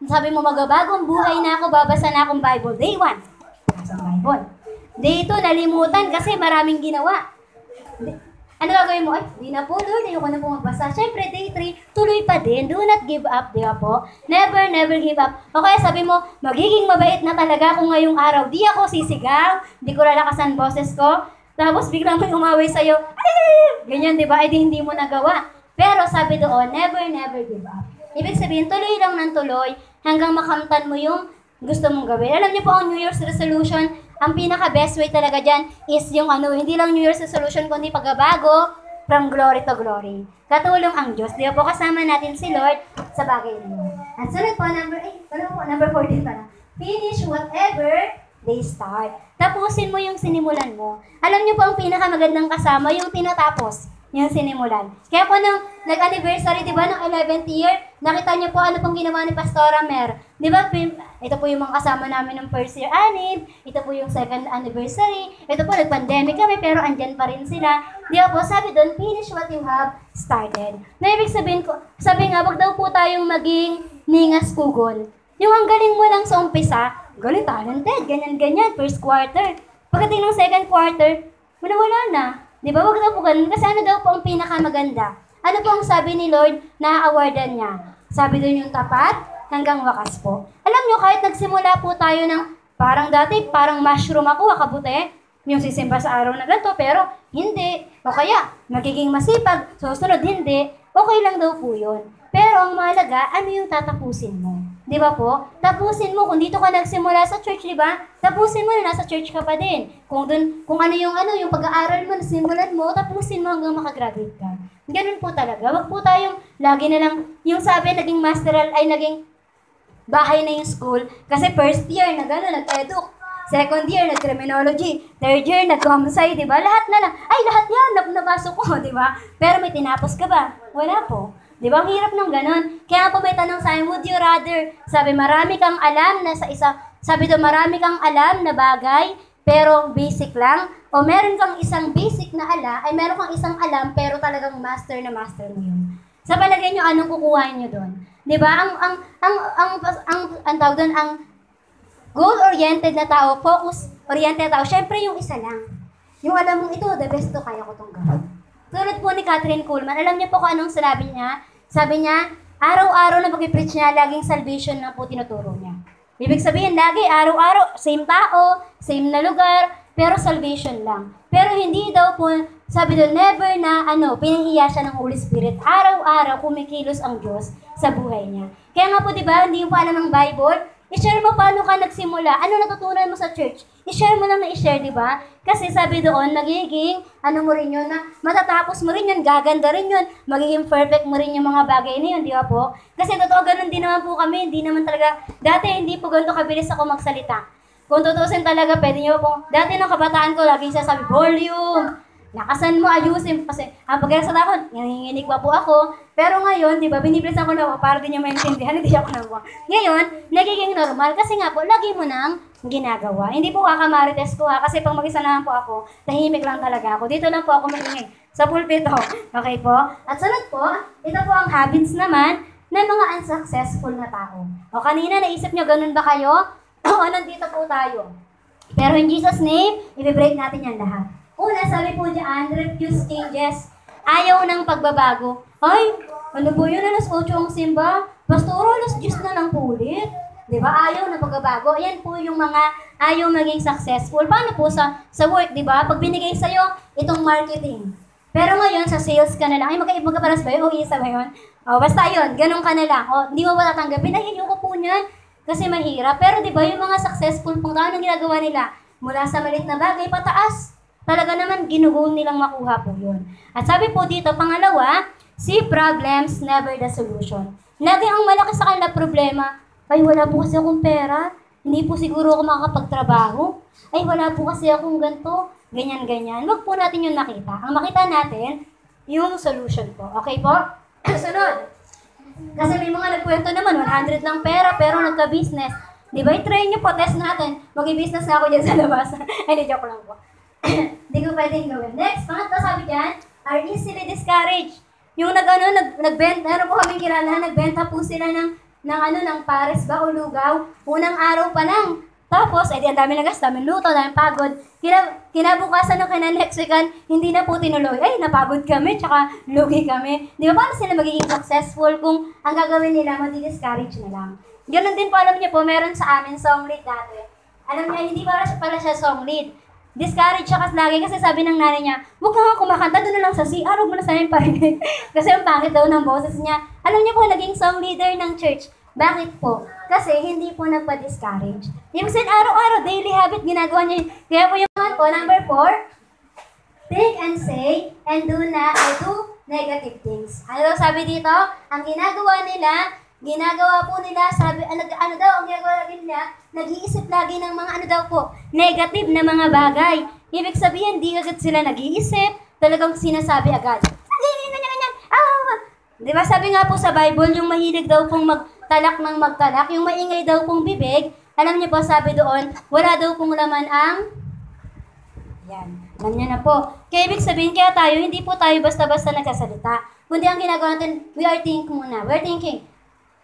sabi mo, magabagong buhay na ako, babasa na akong Bible. Day 1. Sa Bible. Day 2, nalimutan kasi maraming ginawa. Ano gagawin mo? Ay, di na po, Lord, ayoko na po magbasa. Siyempre, day 3, tuloy pa din. Do not give up, di ba po? Never, never give up. O kaya sabi mo, magiging mabait na talaga ako ngayong araw. Di ako sisigaw, di ko lalakasan boses ko. Tapos biglang may umaway sa'yo. Ay! Ganyan, di ba? Ay, di hindi mo nagawa. Pero sabi doon, never, never give up. Ibig sabihin, tuloy lang ng tuloy hanggang makamtan mo yung gusto mong gawin. Alam niyo po ang New Year's resolution, ang pinaka-best way talaga dyan is yung hindi lang New Year's resolution, kundi pagbabago from glory to glory. Katulong ang Diyos. Di ba po kasama natin si Lord sa bagay niyo. At sunod po, number 14 pa na. Finish whatever they start. Tapusin mo yung sinimulan mo. Alam niyo po ang pinakamagandang kasama, yung tinatapos, yung sinimulan. Kaya po nung nag-anniversary, di ba, ng 11th year, nakita niyo po ano pong ginawa ni Pastora Mer. Di ba, ito po yung mga kasama namin ng first year anib, ito po yung second anniversary, ito po, nag-pandemic kami, pero andyan pa rin sila. Di ba po, sabi doon, finish what you have started. Na ibig sabihin ko, sabi nga, wag daw po tayong maging ningas kugol. Yung ang galing mo lang sa umpisa, galing, talented, ganyan-ganyan, first quarter. Pagdating ng second quarter, wala na. Di ba? Wag daw po ganun. Kasi ano daw po ang pinakamaganda? Ano po ang sabi ni Lord na awardan niya? Sabi doon yung tapat hanggang wakas po. Alam nyo, kahit nagsimula po tayo ng parang dati, parang mushroom ako, kabute, yung sisimba sa araw na ganito, pero hindi. O kaya, magiging masipag, susunod hindi, okay lang daw po yun. Pero ang mahalaga, ano yung tatapusin mo? Di ba po? Tapusin mo. Kung dito ka nagsimula sa church, di ba? Tapusin mo na nasa church ka pa din. Kung ano yung pag-aaral mo, simulan mo, tapusin mo hanggang makagraduate ka. Ganun po talaga. Wag po tayong lagi na lang, yung sabi, naging masteral, ay naging bahay na yung school. Kasi first year, nag-eduk. Second year, nag-criminology. Third year, nag-homicide, di ba? Lahat na lang. Ay, lahat yan, napasok ko, di ba? Pero may tinapos ka ba? Wala po. Di ba? Ang hirap ng ganon. Kaya po may tanong sa akin, would you rather, sabi, marami kang alam na marami kang alam na bagay, pero basic lang, o meron kang isang basic na meron kang isang alam, pero talagang master na master mo yun. Sa palagay nyo, anong kukuhain nyo doon? Di ba? Ang tawag doon, ang goal-oriented na tao, focus-oriented na tao, syempre yung isa lang. Yung alam mong ito, the best to, kaya ko itong gawin. Tulad po ni Catherine Kuhlman, alam niyo po kung anong sinabi niya? Sabi niya, araw-araw na pag-preach niya, laging salvation na po tinuturo niya. Ibig sabihin, lagi, araw-araw, same tao, same na lugar, pero salvation lang. Pero hindi daw po, sabi doon, never na, pinahiya siya ng Holy Spirit. Araw-araw, kumikilos ang Diyos sa buhay niya. Kaya nga po, di ba, hindi mo pa alam ang Bible, i-share mo paano ka nagsimula, ano natutunan mo sa church, i-share mo lang na i-share, di ba? Kasi sabi doon, magiging, mo rin yun, na matatapos mo rin yun, gaganda rin yun, magiging perfect mo rin yung mga bagay na yun, di ba po? Kasi totoo, ganun din naman po kami, hindi naman talaga, dati hindi po ganito kabilis ako magsalita. Kung tutusin talaga, pwede nyo po, dati ng kabataan ko, laging sasabi, volume, lakasan mo, ayusin, kasi pag-asa ako, nanginginig pa po ako, pero ngayon, di ba, binibilis ako na, para din niya maintindihan, hindi ako nabuwa. Ngayon, nagiging normal, kasi nga po, lagi mo nang ginagawa. Hindi po kakamarites ko kasi pag mag-isa naman po ako, tahimik lang talaga ako. Dito lang po ako maingay, sa pulpito. Okay po? At sunod po, ito po ang habits naman ng mga unsuccessful na tao. O kanina, naisip nyo, ganun ba kayo? O, nandito po tayo. Pero in Jesus' name, i-break natin yan lahat. Una, sabi po dyan, refuse changes. Ayaw ng pagbabago. Ay, ano po yun? Alas 8 ang simba. Pastor, alas 10 na lang po ulit. Diba? Ayaw na pagbabago. Ayan po yung mga ayaw maging successful. Paano po sa work, diba? Pag binigay sa'yo, itong marketing. Pero ngayon, sa sales ka na lang. Ay, magkaparas ba yun? O isa ba yun? O, basta yun. Ganun ka na lang. O, hindi mo ba tatanggapin? Ay, ayoko po niyan. Kasi mahirap. Pero diba, yung mga successful pong tao, anong ginagawa nila? Mula sa maliit na bagay, pataas. Talaga naman, ginugoal nilang makuha po yun. At sabi po dito, pangalawa, see problems, never the solution. Lagi ang malaki sa kanila problema, ay wala po kasi akong pera, hindi po siguro ako makakapagtrabaho, ay wala po kasi akong ganito, ganyan-ganyan. Huwag po natin yung nakita. Ang makita natin, yung solution po. Okay po? Sunod. Kasi may mga nagkwento naman, 100 lang pera, pero nagka-business. Di ba, i-try nyo po, test natin. Mag-i-business na ako dyan sa labas. Ay, joke lang po. Hindi ko pwedeng gawin. Next, pangatlo sabi dyan, are easily discouraged. Yung nagbenta, ano po kaming kilala, nagbenta po sila ng pares ba o lugaw. Unang araw pa lang. Tapos, ang dami na gas, dami luto, dami pagod. Kinabukasan ng next weekend, hindi na po tinuloy. Ay, napagod kami, tsaka lugi kami. Di ba, paano sila magiging successful kung ang gagawin nila, madi-discourage na lang? Ganun din po, alam niyo po, meron sa amin song lead dati. Alam niya, hindi pala siya song lead. discourage siya kasi lagi kasi sabi ng nanay niya, huwag ka nga kumakanta, doon na lang sa CR, huwag mo na sana yung parinig. Kasi ang pangit daw ng boses niya. Alam niyo po, naging song leader ng church. Bakit po? Kasi hindi po nagpa-discourage. Yung sin araw-araw, daily habit, ginagawa niya yun. Kaya po yung po, number 4, think and say, and do negative things. Ano daw sabi dito? Ang ginagawa po nila, sabi, ano daw ang ginagawa nila? Nag-iisip lagi ng mga ano daw po, negative na mga bagay. Ibig sabihin, di agad sila nag-iisip, talagang sinasabi agad. Ganyan. Di ba sabi nga po sa Bible, yung mahilig daw pong magtalak ng magtalak, yung maingay daw pong bibig, alam niyo po, sabi doon, wala daw pong laman ang yan. Alam niyo na po. Kaya ibig sabihin, kaya tayo, hindi po tayo basta-basta nagsasalita. Kundi ang ginagawa natin, we are thinking muna. We're thinking,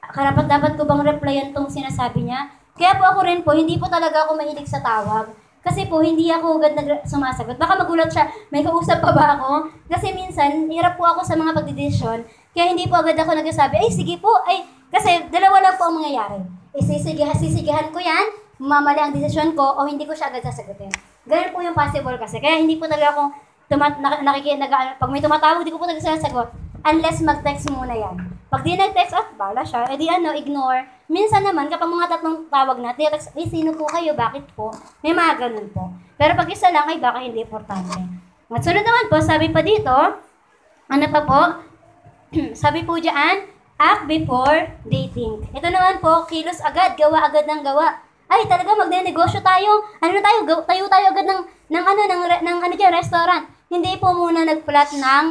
karapat-dapat ko bang replyan tong sinasabi niya? Kaya po ako rin po, hindi po talaga ako mahilig sa tawag. Kasi po, hindi ako agad sumasagot. Baka magulat siya, may kausap pa ba ako? Kasi minsan, hirap po ako sa mga pagdidesisyon. Kaya hindi po agad ako nagsasabi, ay sige po, ay, kasi dalawa lang po ang mangyayari. Sisigahan ko yan, mamali ang desisyon ko, o hindi ko siya agad sasagutin. Ganun po yung possible kasi. Kaya hindi po talaga ako, pag may tumatawag, hindi ko po nagsasagot. Unless mag-text muna yan. Pag di nag-text, bala siya, edi ignore. Minsan naman, kapag mga tatlong tawag na, text, sino po kayo, bakit po? May mga ganun po. Pero pag isa lang, ay baka hindi importante. At sunod naman po, sabi pa dito, ano pa po? Sabi po dyan, act before they think. Ito naman po, kilos agad, gawa agad ng gawa. Ay, talaga magne-negosyo tayo. Tayo agad ng restaurant. Hindi po muna nag-plot ng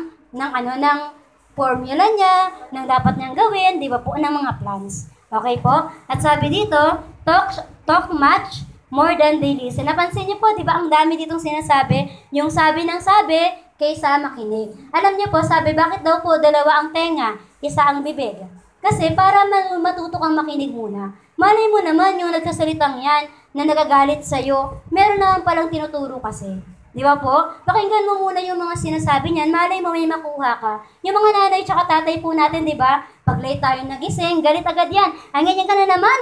formula niya, ng dapat niyang gawin, di ba po, ng mga plans. Okay po? At sabi dito, talk much more than they listen. Napansin niyo po, di ba, ang dami ditong sinasabi, yung sabi ng sabi, kaysa makinig. Alam niyo po, sabi, bakit daw po dalawa ang tenga, isa ang bibig? Kasi para matuto kang makinig muna. Malay mo naman yung nagsasalitang yan na nagagalit sa'yo, meron naman palang tinuturo kasi. Di ba po? Pakinggan mo muna yung mga sinasabi niyan, malay mo may makuha ka. Yung mga nanay tsaka tatay po natin, di ba? Pag late tayo nagising, galit agad yan. Ang ganyan ka na naman,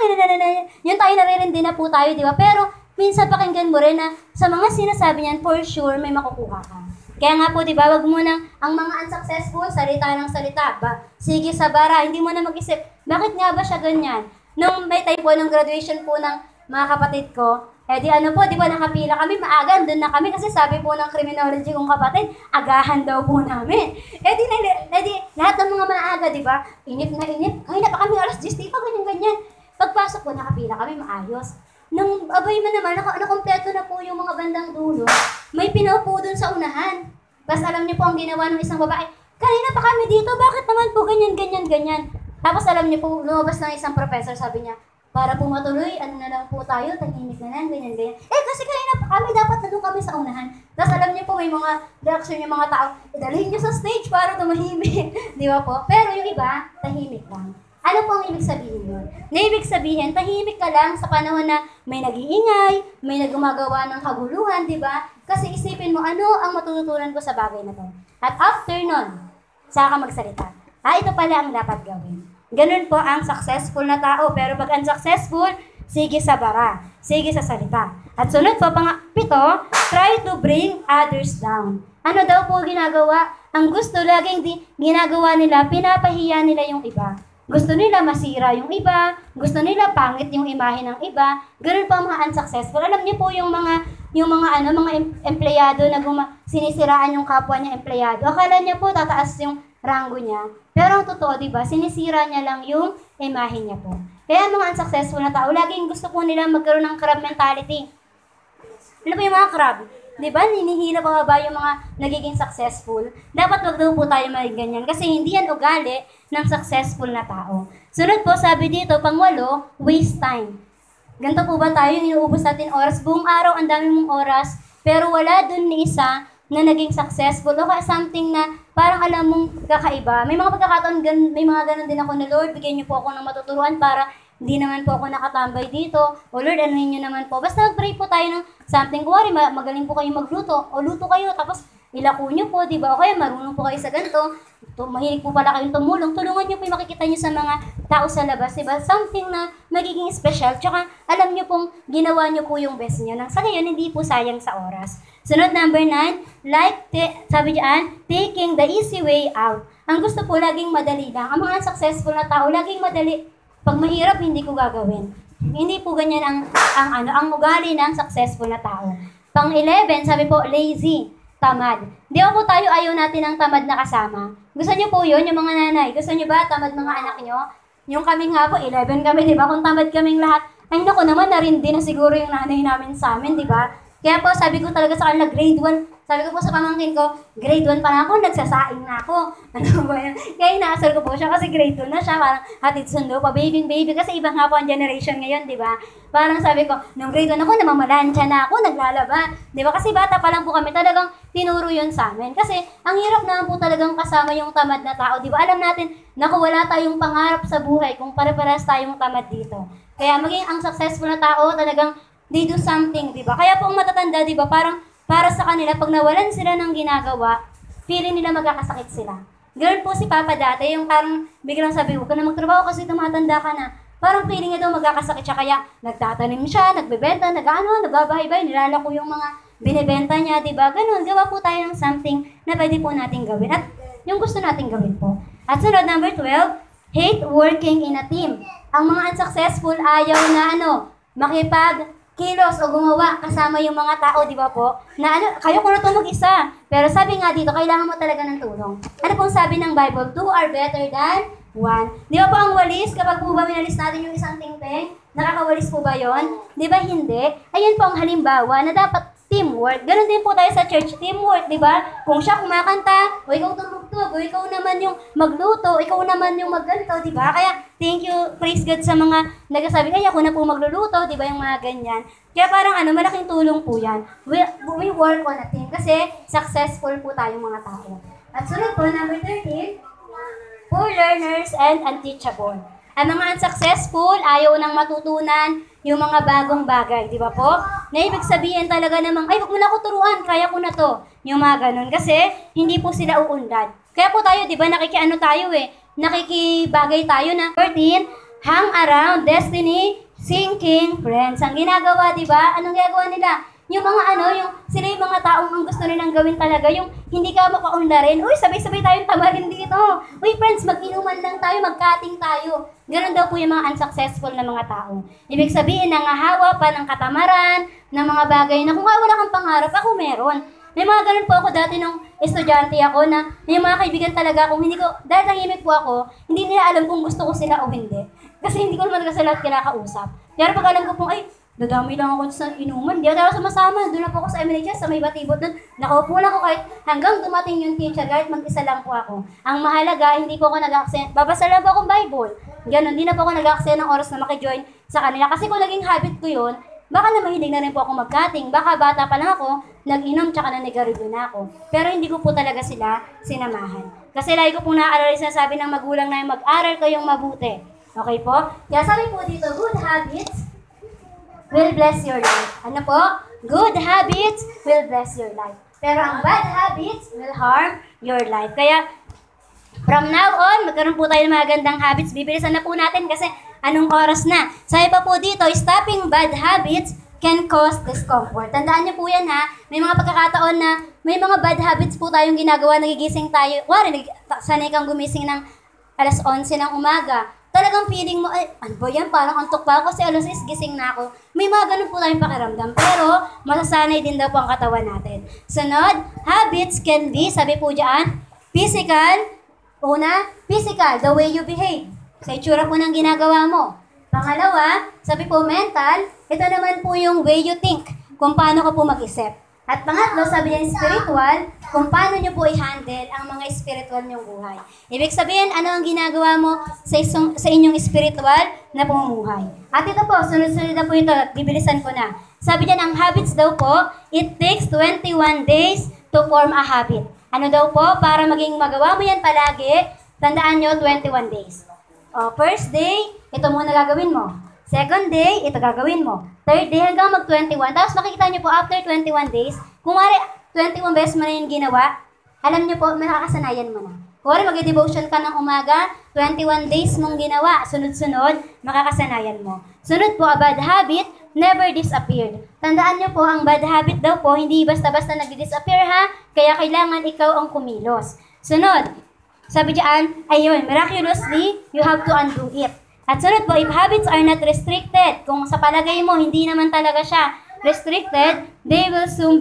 yun tayo naririndi na po tayo, di ba? Pero minsan pakinggan mo rin na sa mga sinasabi niyan, for sure may makukuha ka. Kaya nga po, di ba, wag mo nang, ang mga unsuccessful, salita ng salita. Sige sa bara, hindi mo na mag-isip, bakit nga ba siya ganyan? Nung may time po, ng graduation po ng mga kapatid ko, di ba nakapila kami, maaga, doon na kami, kasi sabi po ng criminology kong kapatid, agahan daw po namin. Lahat ng mga maaga, di ba, inip na, kaya pa kami alas 10, di ba, ganyan. Pagpasok po, nakapila kami, maayos. Nung abay man naman, nakompleto na po yung mga bandang dulo, may pinaupo dun sa unahan. Tapos alam niyo po ang ginawa ng isang babae, kanina pa kami dito, bakit naman po ganyan. Tapos alam niyo po, lumabas ng isang professor, sabi niya, para po matuloy, na lang po tayo, tahimik na lang, ganyan. Kasi kanina pa kami, dapat na doon kami sa unahan. Tapos alam niyo po, may mga reaction yung mga tao, dalhin niyo sa stage para tumahimik. Di ba po? Pero yung iba, tahimik lang. Ano po ang ibig sabihin yun? Na ibig sabihin, tahimik ka lang sa panahon na may nag-iingay, may nagumagawa ng kaguluhan, di ba? Kasi isipin mo, ano ang matututunan ko sa bagay na to? At after nun, saka magsalita. Ito pala ang dapat gawin. Ganun po ang successful na tao. Pero pag unsuccessful, sige sa bara, sige sa salita. At sunod po, pito, try to bring others down. Ano daw po ginagawa? Ang gusto laging ginagawa nila, pinapahiya nila yung iba. Gusto nila masira yung iba, gusto nila pangit yung imahe ng iba. Ganun po ang mga unsuccessful. Alam niyo po yung mga empleyado na sinisiraan yung kapwa niya empleyado. Akala niya po tataas yung ranggo niya. Pero ang totoo, di ba, sinisira niya lang yung imahe niya po. Kaya mga unsuccessful na tao, laging gusto po nila magkaroon ng crab mentality. Ano po yung mga crab? Di ba, hinihila pa ba yung mga nagiging successful? Dapat wag daw po tayo maging ganyan kasi hindi yan ugali ng successful na tao. Sunod po, sabi dito, pang-8, waste time. Ganito po ba tayo, inuubos natin oras? Buong araw, ang dami mong oras, pero wala dun ni isa na naging successful o kaya something na parang alam mong kakaiba. May mga pagkakataon, may mga ganun din ako na, Lord, bigyan niyo po ako ng matuturuan para hindi naman po ako nakatambay dito. O Lord, anuhin niyo naman po. Basta mag-pray po tayo ng something. Kuwari, magaling po kayo magluto. O luto kayo, tapos ilako niyo po, di ba? O kaya marunong po kayo sa ganito. Mahilig po pala kayong tumulong. Tulungan niyo po yung makikita niyo sa mga tao sa labas, di ba? Something na magiging special. Tsaka alam niyo pong ginawa niyo po yung best niyo. Nang sa ngayon, hindi po sayang sa oras. Sunod, number 9, sabi diyan, taking the easy way out. Ang gusto po, laging madali lang. Ang mga successful na tao, laging madali. Pag mahirap, hindi ko gagawin. Hindi po ganyan ang ugali ng successful na tao. Pang 11, sabi po, lazy, tamad. Di ba po tayo ayaw natin ng tamad na kasama? Gusto niyo po yun, yung mga nanay? Gusto niyo ba tamad mga anak niyo? Yung kami nga po, 11 kami, di ba? Kung tamad kaming lahat, ay naku naman, narindi na siguro yung nanay namin sa amin, di ba? Kaya po, sabi ko talaga sa kanila, grade 1, sabi ko po sa pamangkin ko, grade 1 pa na ako, nagsasaing na ako. Ano ba yan? Kaya inaasar ko po siya kasi grade 2 na siya, parang hatid sundo pa, baby, kasi iba nga po ang generation ngayon, di ba? Parang sabi ko, nung grade 1 ako, namamalansya na ako, naglalaba. Di ba? Kasi bata pa lang po kami, talagang tinuro yun sa amin. Kasi ang hirap naman po talagang kasama yung tamad na tao, di ba? Alam natin, naku, wala tayong pangarap sa buhay kung pare-parehas tayong tamad dito. Kaya maging ang successful na tao, talagang they do something, di ba? Kaya po ang matatanda, di ba, parang para sa kanila, pag nawalan sila ng ginagawa, feeling nila magkakasakit sila. Ganun po si Papa dati, yung parang biglang sabi, huwag ka na magtrabaho kasi tumatanda ka na. Parang feeling niya daw magkakasakit siya, kaya nagtatanim siya, nagbebenta, nagbabahay-bay, nilalako yung mga binibenta niya, di ba? Ganun, gawa po tayo ng something na pwede po natin gawin. At yung gusto natin gawin po. At sunod, number 12, hate working in a team. Ang mga unsuccessful ayaw na makipag-kilos o gumawa kasama yung mga tao, di ba po? Na kayo ko na ito mag-isa. Pero sabi nga dito, kailangan mo talaga ng tulong. Ano pong sabi ng Bible? 2 are better than 1. Di ba po ang walis, kapag po ba minalis natin yung isang tingting, nakakawalis po ba yon? Di ba hindi? Ayan po ang halimbawa na dapat teamwork. Ganon din po tayo sa church, teamwork, di ba? Kung siya kumakanta, o ikaw tumugtog, o ikaw naman yung magluto, ikaw naman yung magganto, di ba? Kaya, thank you, praise God sa mga nagsasabi, ay ako na po magluluto, di ba, yung mga ganyan. Kaya parang malaking tulong po yan. We work on a team kasi successful po tayong mga tao. At sunod po, number 13, poor learners and unteachable. Ang mga unsuccessful, ayaw nang matutunan yung mga bagong bagay, di ba po? Na ibig sabihin talaga namang, ay, wag mo na ako turuan, kaya ko na to. Yung mga ganun. Kasi, hindi po sila uunlad. Kaya po tayo, di ba, nakikibagay tayo na 13, hang around destiny, sinking friends. Ang ginagawa, di ba? Anong ginagawa nila? Yung sila yung mga taong ang gusto nilang gawin talaga, yung hindi ka makaunlarin. Uy, sabay-sabay tayong tamarin dito. Uy, friends, mag-inuman lang tayo, mag-cutting tayo. Ganon daw po yung mga unsuccessful na mga tao. Ibig sabihin, nangahawa pa ng katamaran, ng mga bagay na kung wala kang pangarap, ako meron. May mga ganun po ako dati nung estudyante ako na may mga kaibigan talaga kung hindi ko, dahil tahimik po ako, hindi nila alam kung gusto ko sila o hindi. Kasi hindi ko naman sa lahat kinakausap. Pero pag alam ko po, ay, dadami lang ako sa inuman. Di ako sumasama. Doon na po ako sa MNHS, sa may batibot doon. Nakaupo na ako kahit hanggang dumating yung teacher, kahit mag-isa lang po ako. Ang mahalaga, hindi po ako nag-accent. Babasa lang po akong Bible. Ganon, di na po ako nag-accent ng oras na makijoin sa kanila. Kasi kung naging habit ko yun, baka na mahilig na rin po ako mag-cutting. Baka bata pa lang ako, nag-inom tsaka nanigarilyo na ako. Pero hindi ko po talaga sila sinamahan. Kasi lagi ko pong naaalala yung sinasabi ng magulang na mag-aral kayong mabuti. Okay po? Kaya sabi po dito, good habits will bless your life. Ano po? Good habits will bless your life. Pero ang bad habits will harm your life. Kaya, from now on, magkaroon po tayo ng mga gandang habits. Bibilisan na po natin kasi anong oras na. Sabi pa po dito, stopping bad habits can cause discomfort. Tandaan niyo po yan ha. May mga pagkakataon na may mga bad habits po tayong ginagawa, nagigising tayo. Wari, sanay kang gumising ng alas 11 ng umaga. Talagang feeling mo, ay, ano ba yan? Parang antok pa ako kasi alas 6 gising na ako. May mga ganun po tayong pakiramdam. Pero, masasanay din daw po ang katawan natin. Sunod, habits can be, sabi po dyan, physical. Una, physical, the way you behave. Sa itsura po ng ginagawa mo. Pangalawa, sabi po mental, ito naman po yung way you think, kung paano ka po mag-isip. At pangatlo, sabi niya spiritual, kung paano nyo po i-handle ang mga spiritual nyong buhay. Ibig sabihin, ano ang ginagawa mo sa inyong spiritual na pamumuhay. At ito po, sunod-sunod na po ito, bibilisan ko na. Sabi niya, ang habits daw po, it takes 21 days to form a habit. Ano daw po, para maging magawa mo yan palagi, tandaan nyo, 21 days. First day, ito muna gagawin mo. Second day, ito gagawin mo. Third day, hanggang mag-21. Tapos makikita nyo po, after 21 days, kung wari, 21 beses mo na yung ginawa, alam nyo po, makakasanayan mo na. Kung wari, mag-devotion ka ng umaga, 21 days mong ginawa, sunod-sunod, makakasanayan mo. Sunod po, a bad habit never disappeared. Tandaan niyo po, ang bad habit daw po, hindi basta-basta nag-disappear ha, kaya kailangan ikaw ang kumilos. Sunod, sabi diyan, ayun, miraculously, you have to undo it. At sunod po, if habits are not restricted, kung sa palagay mo, hindi naman talaga siya restricted, they will soon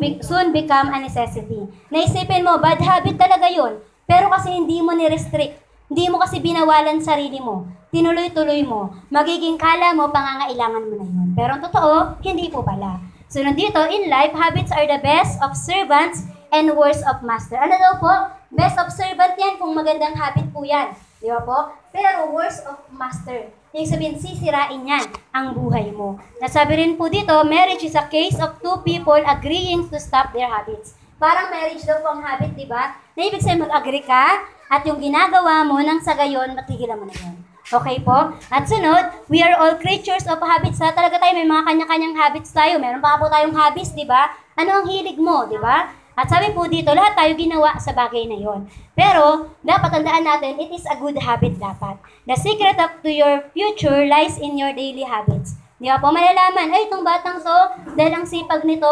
become a necessity. Naisipin mo, bad habit talaga yun, pero kasi hindi mo ni-restrict, hindi mo kasi binawalan sarili mo, tinuloy-tuloy mo, magiging kala mo, pangangailangan mo na yun. Pero ang totoo, hindi po pala. Sunod dito, in life, habits are the best of servants and worst of master. Ano daw po? Best of servant yan kung magandang habit po yan. Di ba po? Pero worst of master. Ibig sabihin, sisirain yan ang buhay mo. Nasabi rin po dito, marriage is a case of two people agreeing to stop their habits. Parang marriage daw po ang habit, di ba? Na ibig sabihin, mag-agree ka at yung ginagawa mo nang sa gayon, matigilan mo na yun. Okay po? At sunod, we are all creatures of habits. Ha? Talaga tayo, may mga kanya-kanyang habits tayo. Meron pa po tayong hobbies, di ba? Ano ang hilig mo, di ba? At sabi po dito, lahat tayo ginawa sa bagay na yon. Pero, dapat tandaan natin, it is a good habit dapat. The secret of to your future lies in your daily habits. Di ba po? Malalaman, ay, itong batang to, dahil ang sipag nito,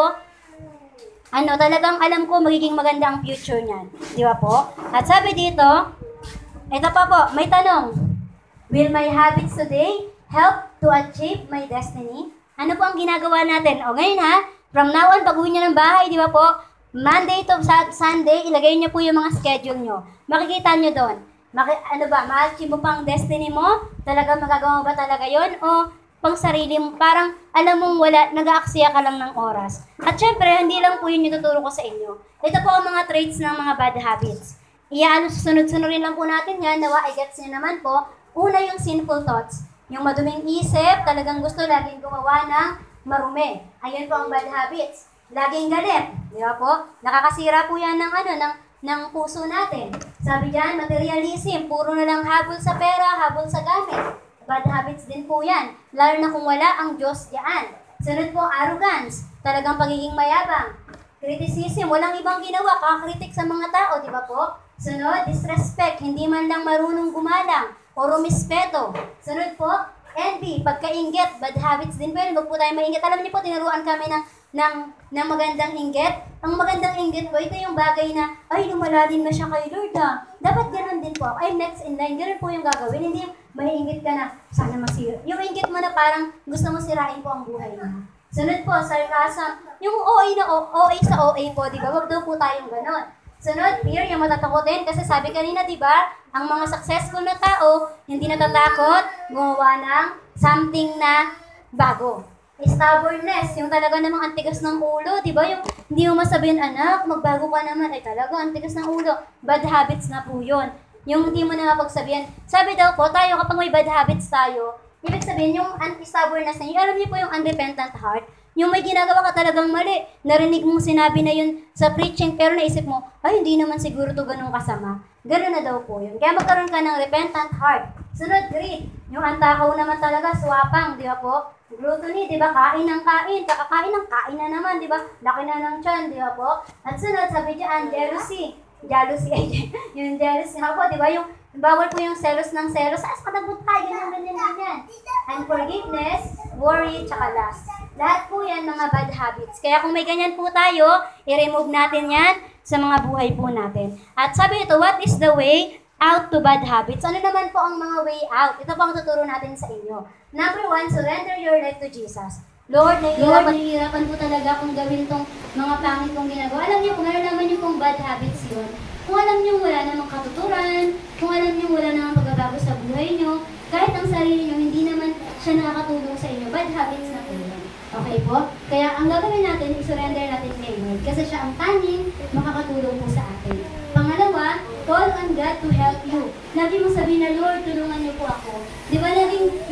talagang alam ko magiging maganda ang future niyan. Di ba po? At sabi dito, ito pa po, may tanong. Will my habits today help to achieve my destiny? Ano po ang ginagawa natin? O ngayon ha, from now on, pag-uwi nyo ng bahay, di ba po? Monday to Sunday, ilagay nyo po yung mga schedule nyo. Makikita nyo doon. Ma-achieve mo pang destiny mo? Talaga magagawa mo ba talaga yon? O pang sarili mo, parang alam mong wala, nag-aaksaya ka lang ng oras. At syempre, hindi lang po yun yung tuturo ko sa inyo. Ito po ang mga traits ng mga bad habits. Susunod-sunurin lang po natin yan, nawa, I gets nyo naman po. Una yung sinful thoughts. Yung maduming isip, talagang gusto laging gumawa ng marumi. Ayun po ang bad habits. Laging galit. Di ba po? Nakakasira po yan ng puso natin. Sabi dyan, materialism. Puro na lang habol sa pera, habol sa gamit. Bad habits din po yan. Lalo na kung wala ang Diyos diyan. Sunod po, arrogance. Talagang pagiging mayabang. Criticism. Walang ibang ginawa. Kakritik sa mga tao. Di ba po? Sunod, disrespect. Hindi man lang marunong gumalang o rumispeto. Sunod po, envy, pagkainggit, bad habits din po yun. Huwag po tayo mainggit. Alam niyo po, tinuruan kami ng magandang inggit. Ang magandang inggit po, ito yung bagay na, ay, lumalalim na siya kay Lord ah. Dapat ganoon din po ako. Ay, next in line, ganoon po yung gagawin. Hindi yung maiinggit ka na, sana masira. Yung inggit mo na parang gusto mo sirain po ang buhay mo. Sunod po, sarcasm. Yung OA sa OA po, di ba? Huwag daw po tayong ganoon. Sunod, fear, yung matatakotin. Kasi sabi kanina, di ba, ang mga successful na tao, hindi natatakot, gumawa ng something na bago. Stubbornness, yung talaga namang antigas ng ulo, di ba? Yung hindi mo masabihin, anak, magbago ka naman, ay talaga, antigas ng ulo. Bad habits na po yun. Yung hindi mo na mapagsabihan. Sabi daw po, tayo, kapag may bad habits tayo, ibig sabihin, yung anti-stubbornness na yun, alam niyo po yung unrepentant heart, yung may ginagawa ka talagang mali, narinig mong sinabi na yun sa preaching, pero naisip mo, ay, hindi naman siguro to ganun kasama. Ganun na daw po yun. Kaya magkaroon ka ng repentant heart. Sunod, greed. Yung antakaw naman talaga, swapang, di ba po? Gluttony, di ba? Kain ng kain. Kakakain ng kain na naman, di ba? Laki na ng tiyan, di ba po? At sunod, sabi dyan, jealousy. Jealousy, yung jealousy nga po, di ba? Yung bawal po yung selos ng selos. As kadabot tayo, ganyan. Unforgiveness, worry, tsaka lust. Lahat po yan mga bad habits. Kaya kung may ganyan po tayo, i-remove natin yan sa mga buhay po natin. At sabi ito, what is the way out to bad habits? Ano naman po ang mga way out? Ito po ang tuturo natin sa inyo. Number 1, surrender your life to Jesus. Lord, nahihirapan po talaga kung gawin tong mga pangit kong ginagawa. Alam niyo, kung nalalaman niyo pong bad habits yun, kung alam niyo wala namang katuturan, kung alam niyo wala namang pagbabago sa buhay niyo, kahit ang sarili niyo, hindi naman siya nakakatulong sa inyo, bad habits na po yun. Okay po? Kaya ang gagawin natin, i-surrender natin kay Lord. Kasi siya ang tanging makakatulong po sa atin. Pangalawa, call on God to help you. Lagi mo sabihin na, Lord, tulungan niyo po ako. Di ba,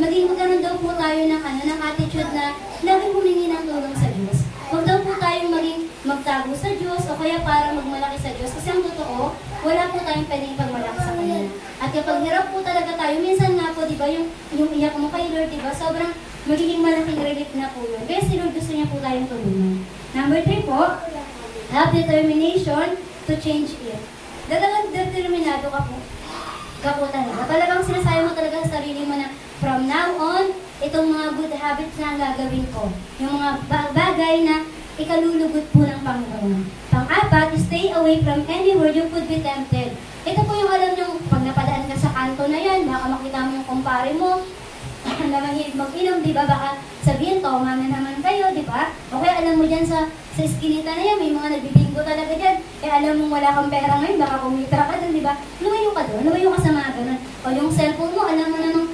maging magkaroon daw po tayo ng attitude na laging humingi ng tulong sa Diyos. Huwag daw po tayong maging magtago sa Diyos o kaya para magmalaki sa Diyos. Kasi ang totoo, wala po tayong pwedeng pagmalaki sa Kanya. At kapag hirap po talaga tayo, minsan nga po, di ba, yung iyak mo kay Lord, di ba, sobrang magiging malaking relief na po yun. Kaya si Lord gusto niya po tayong tulungan. Number 3 po, have determination to change it. Talagang determinado ka po talaga. Talagang sinasabi mo talaga sa sarili mo na from now on, itong mga good habits na gagawin ko. Yung mga bagay na ikalulugot po ng Panginoon. Pang-apat, stay away from anywhere you could be tempted. Ito po yung alam nyo, pag napadaan ka sa kanto na yan, baka makita mo yung kumpare mo, na mahilig mag-inom, di ba? Baka sabihin, toma na naman kayo, di ba? O kaya alam mo dyan sa eskinita na yan, may mga nagbibinggo talaga dyan. Kaya alam mo wala kang pera ngayon, baka kumita ka dun, di ba? Lumayo ka doon, lumayo ka sa mga ganun. O yung cellphone mo, alam mo namang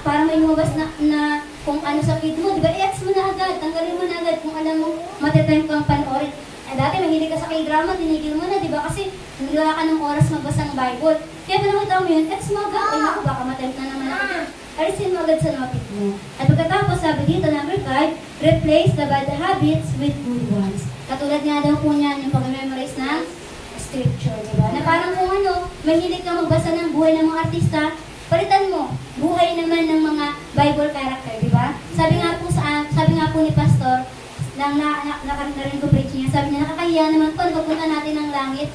parang may lumabas na kung ano sa feed mo, di ba? I-ex mo na agad, tanggalin mo na agad kung alam mo matitempt kang panoorin. Dati mahilig ka sa K-drama, tinigil mo na, di ba? Kasi wala ka ng oras magbasa ng Bible. Kaya pa nakita mo yun, ex mo agad. Ay naku, baka matempt na naman ako. Alisin mo agad sa napit mo. At pagkatapos, sabi dito, number 5, replace the bad habits with good ones. Katulad nga daw po niyan, yung pag-memorize ng scripture, di ba? Na parang kung ano, mahilig ka magbasa ng buhay ng mga artista, palitan mo, buhay naman ng mga Bible character, di ba? Sabi nga po ni Pastor, nakarinig ko preach niya, sabi niya, nakakahiya naman po, pagpunta natin ng langit,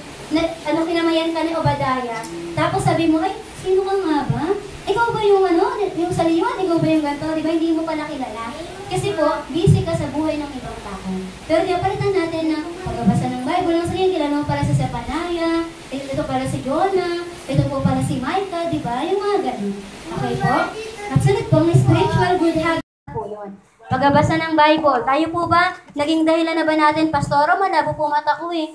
kinamayan ka ni Obadiah. Tapos sabi mo, ay, sino ka nga ba? Ikaw ba yung yung sa liwan? Ikaw ba yung ganito? Di ba, hindi mo pala kilala? Kasi po, busy ka sa buhay ng ibang tao. Pero di ba, palitan natin na pagbabasa ng Bible, nang sabihin, kilala mo pala si Zephaniah, ito pala si Jonah, ito po pala si Micah, di ba? Yung mga ganun. Okay po? At sunod po, may spiritual good habit po yun. Pagbabasa ng Bible, tayo po ba, naging dahilan na ba natin, Pastoro, malabo po mata ko eh.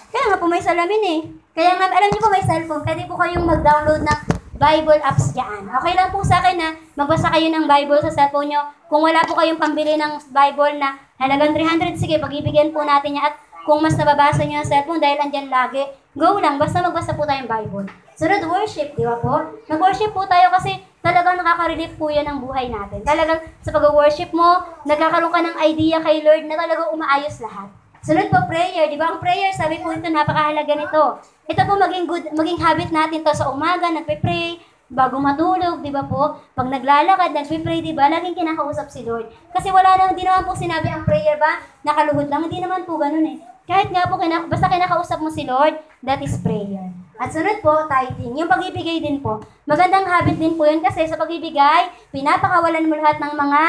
Kaya nga po may salamin eh. Kaya nga, alam niyo po may cellphone, pwede po kayong mag-download ng Bible apps dyan. Okay lang po sa akin na magbasa kayo ng Bible sa cellphone nyo. Kung wala po kayong pambili ng Bible na halagang 300, sige, pag-ibigyan po natin niya. At kung mas nababasa nyo ng cellphone dahil andyan lagi, go lang, basta magbasa po tayong Bible. Sunod, worship, di ba po? Nag-worship po tayo kasi talagang nakaka-relieve po yan ang buhay natin. Talagang sa pag-worship mo, nagkakaroon ka ng idea kay Lord na talagang umaayos lahat. Sunod po, prayer. Di ba ang prayer, sabi po ito, napakahalaga nito. Ito po maging habit natin to sa umaga, nagpe-pray, bago matulog, di ba po? Pag naglalakad, nagpe-pray, di ba? Laging kinakausap si Lord. Kasi hindi naman po sinabi ang prayer ba, nakaluhod lang, hindi naman po ganun eh. Kahit nga po, basta kinakausap mo si Lord, that is prayer. At sunod po, tithing. Yung pag-ibigay din po. Magandang habit din po yun kasi sa pag-ibigay, pinapakawalan mo lahat ng mga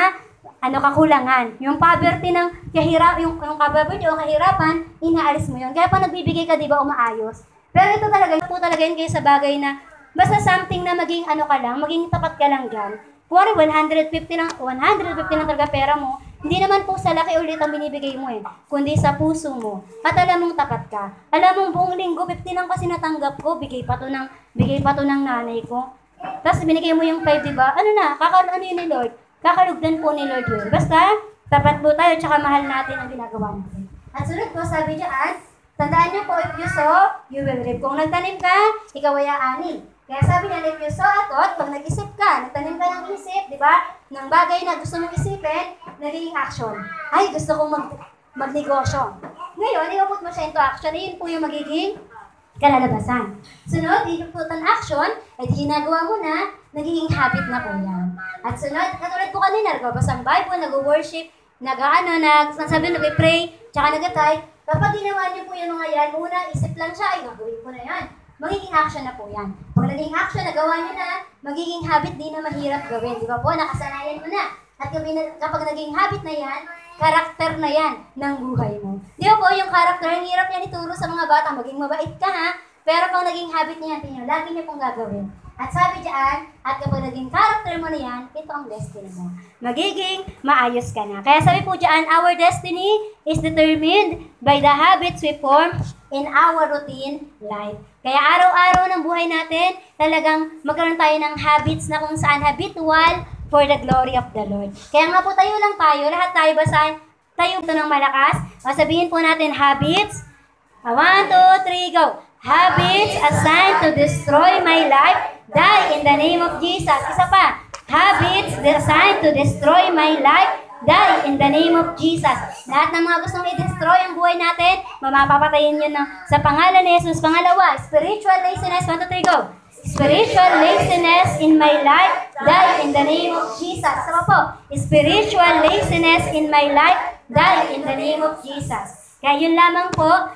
kakulangan. Yung poverty ng yung poverty o kahirapan, inaalis mo yun. Kaya pa nagbibigay ka, di ba, umaayos. Pero ito talaga yun kayo sa bagay na basta something na maging maging tapat ka lang dyan. Kuwari 150 lang talaga pera mo, hindi naman po sa laki ulit ang binibigay mo eh, kundi sa puso mo. At alam mong tapat ka. Alam mong buong linggo, 50 lang kasi natanggap ko, bigay pa to ng nanay ko. Tapos binigay mo yung 5, diba? Ano yun ni Lord? Kakalugdan po ni Lord yun. Basta, tapat po tayo, tsaka mahal natin ang ginagawa natin. At sunod po, sabi dyan, tandaan niyo po, if you sow, you will reap. Kung nagtanim ka, ikaw ay aani. Kaya sabi niya, if you sow atot, pag nag-isip ka, nagtanim ka ng isip, di ba? Ng bagay na gusto mong isipin, nagiging action. Ay, gusto kong magnegosyo. Ngayon, i-put mo siya into action, yun po yung magiging kalalabasan. Sunod, i-put an action, at ginagawa mo na, nagiging habit na po yan. At sunod, katulad po kanina, nagbabasa ang Bible, nag-worship, nagsabi, nag-pray, tsaka nag-type. Kapag ginawa niyo po yung mga yan, una, isip lang siya, ay gagawin ko na yan. Magiging action na po yan. Pag naging action, nagawa niyo na, magiging habit, di na mahirap gawin. Di ba po? Nakasanayan mo na. At kapag naging habit na yan, karakter na yan ng buhay mo. Di ba po, yung karakter, ang hirap yan ituro sa mga bata. Maging mabait ka ha, pero pag naging habit niya yan, lagi niyo pong gagawin. At sabi dyan, at kapag naging character mo na yan, ito ang destiny mo. Magiging maayos ka na. Kaya sabi po dyan, our destiny is determined by the habits we form in our routine life. Kaya araw-araw ng buhay natin, talagang magkaroon tayo ng habits na kung saan habitual for the glory of the Lord. Kaya nga po tayo lang tayo, lahat tayo basahin, tayo ito ng malakas. Sabihin po natin, habits. 1, 2, 3, go. Habits assigned to destroy my life, die in the name of Jesus. Isa pa. Habits designed to destroy my life, die in the name of Jesus. Lahat ng mga gustong i-destroy ang buhay natin, mamapapatayin yun sa pangalan ni Jesus. Pangalawa, spiritual laziness. 1, 2, 3, go. Spiritual laziness in my life, die in the name of Jesus. Sama po. Spiritual laziness in my life, die in the name of Jesus. Kaya yun lamang po,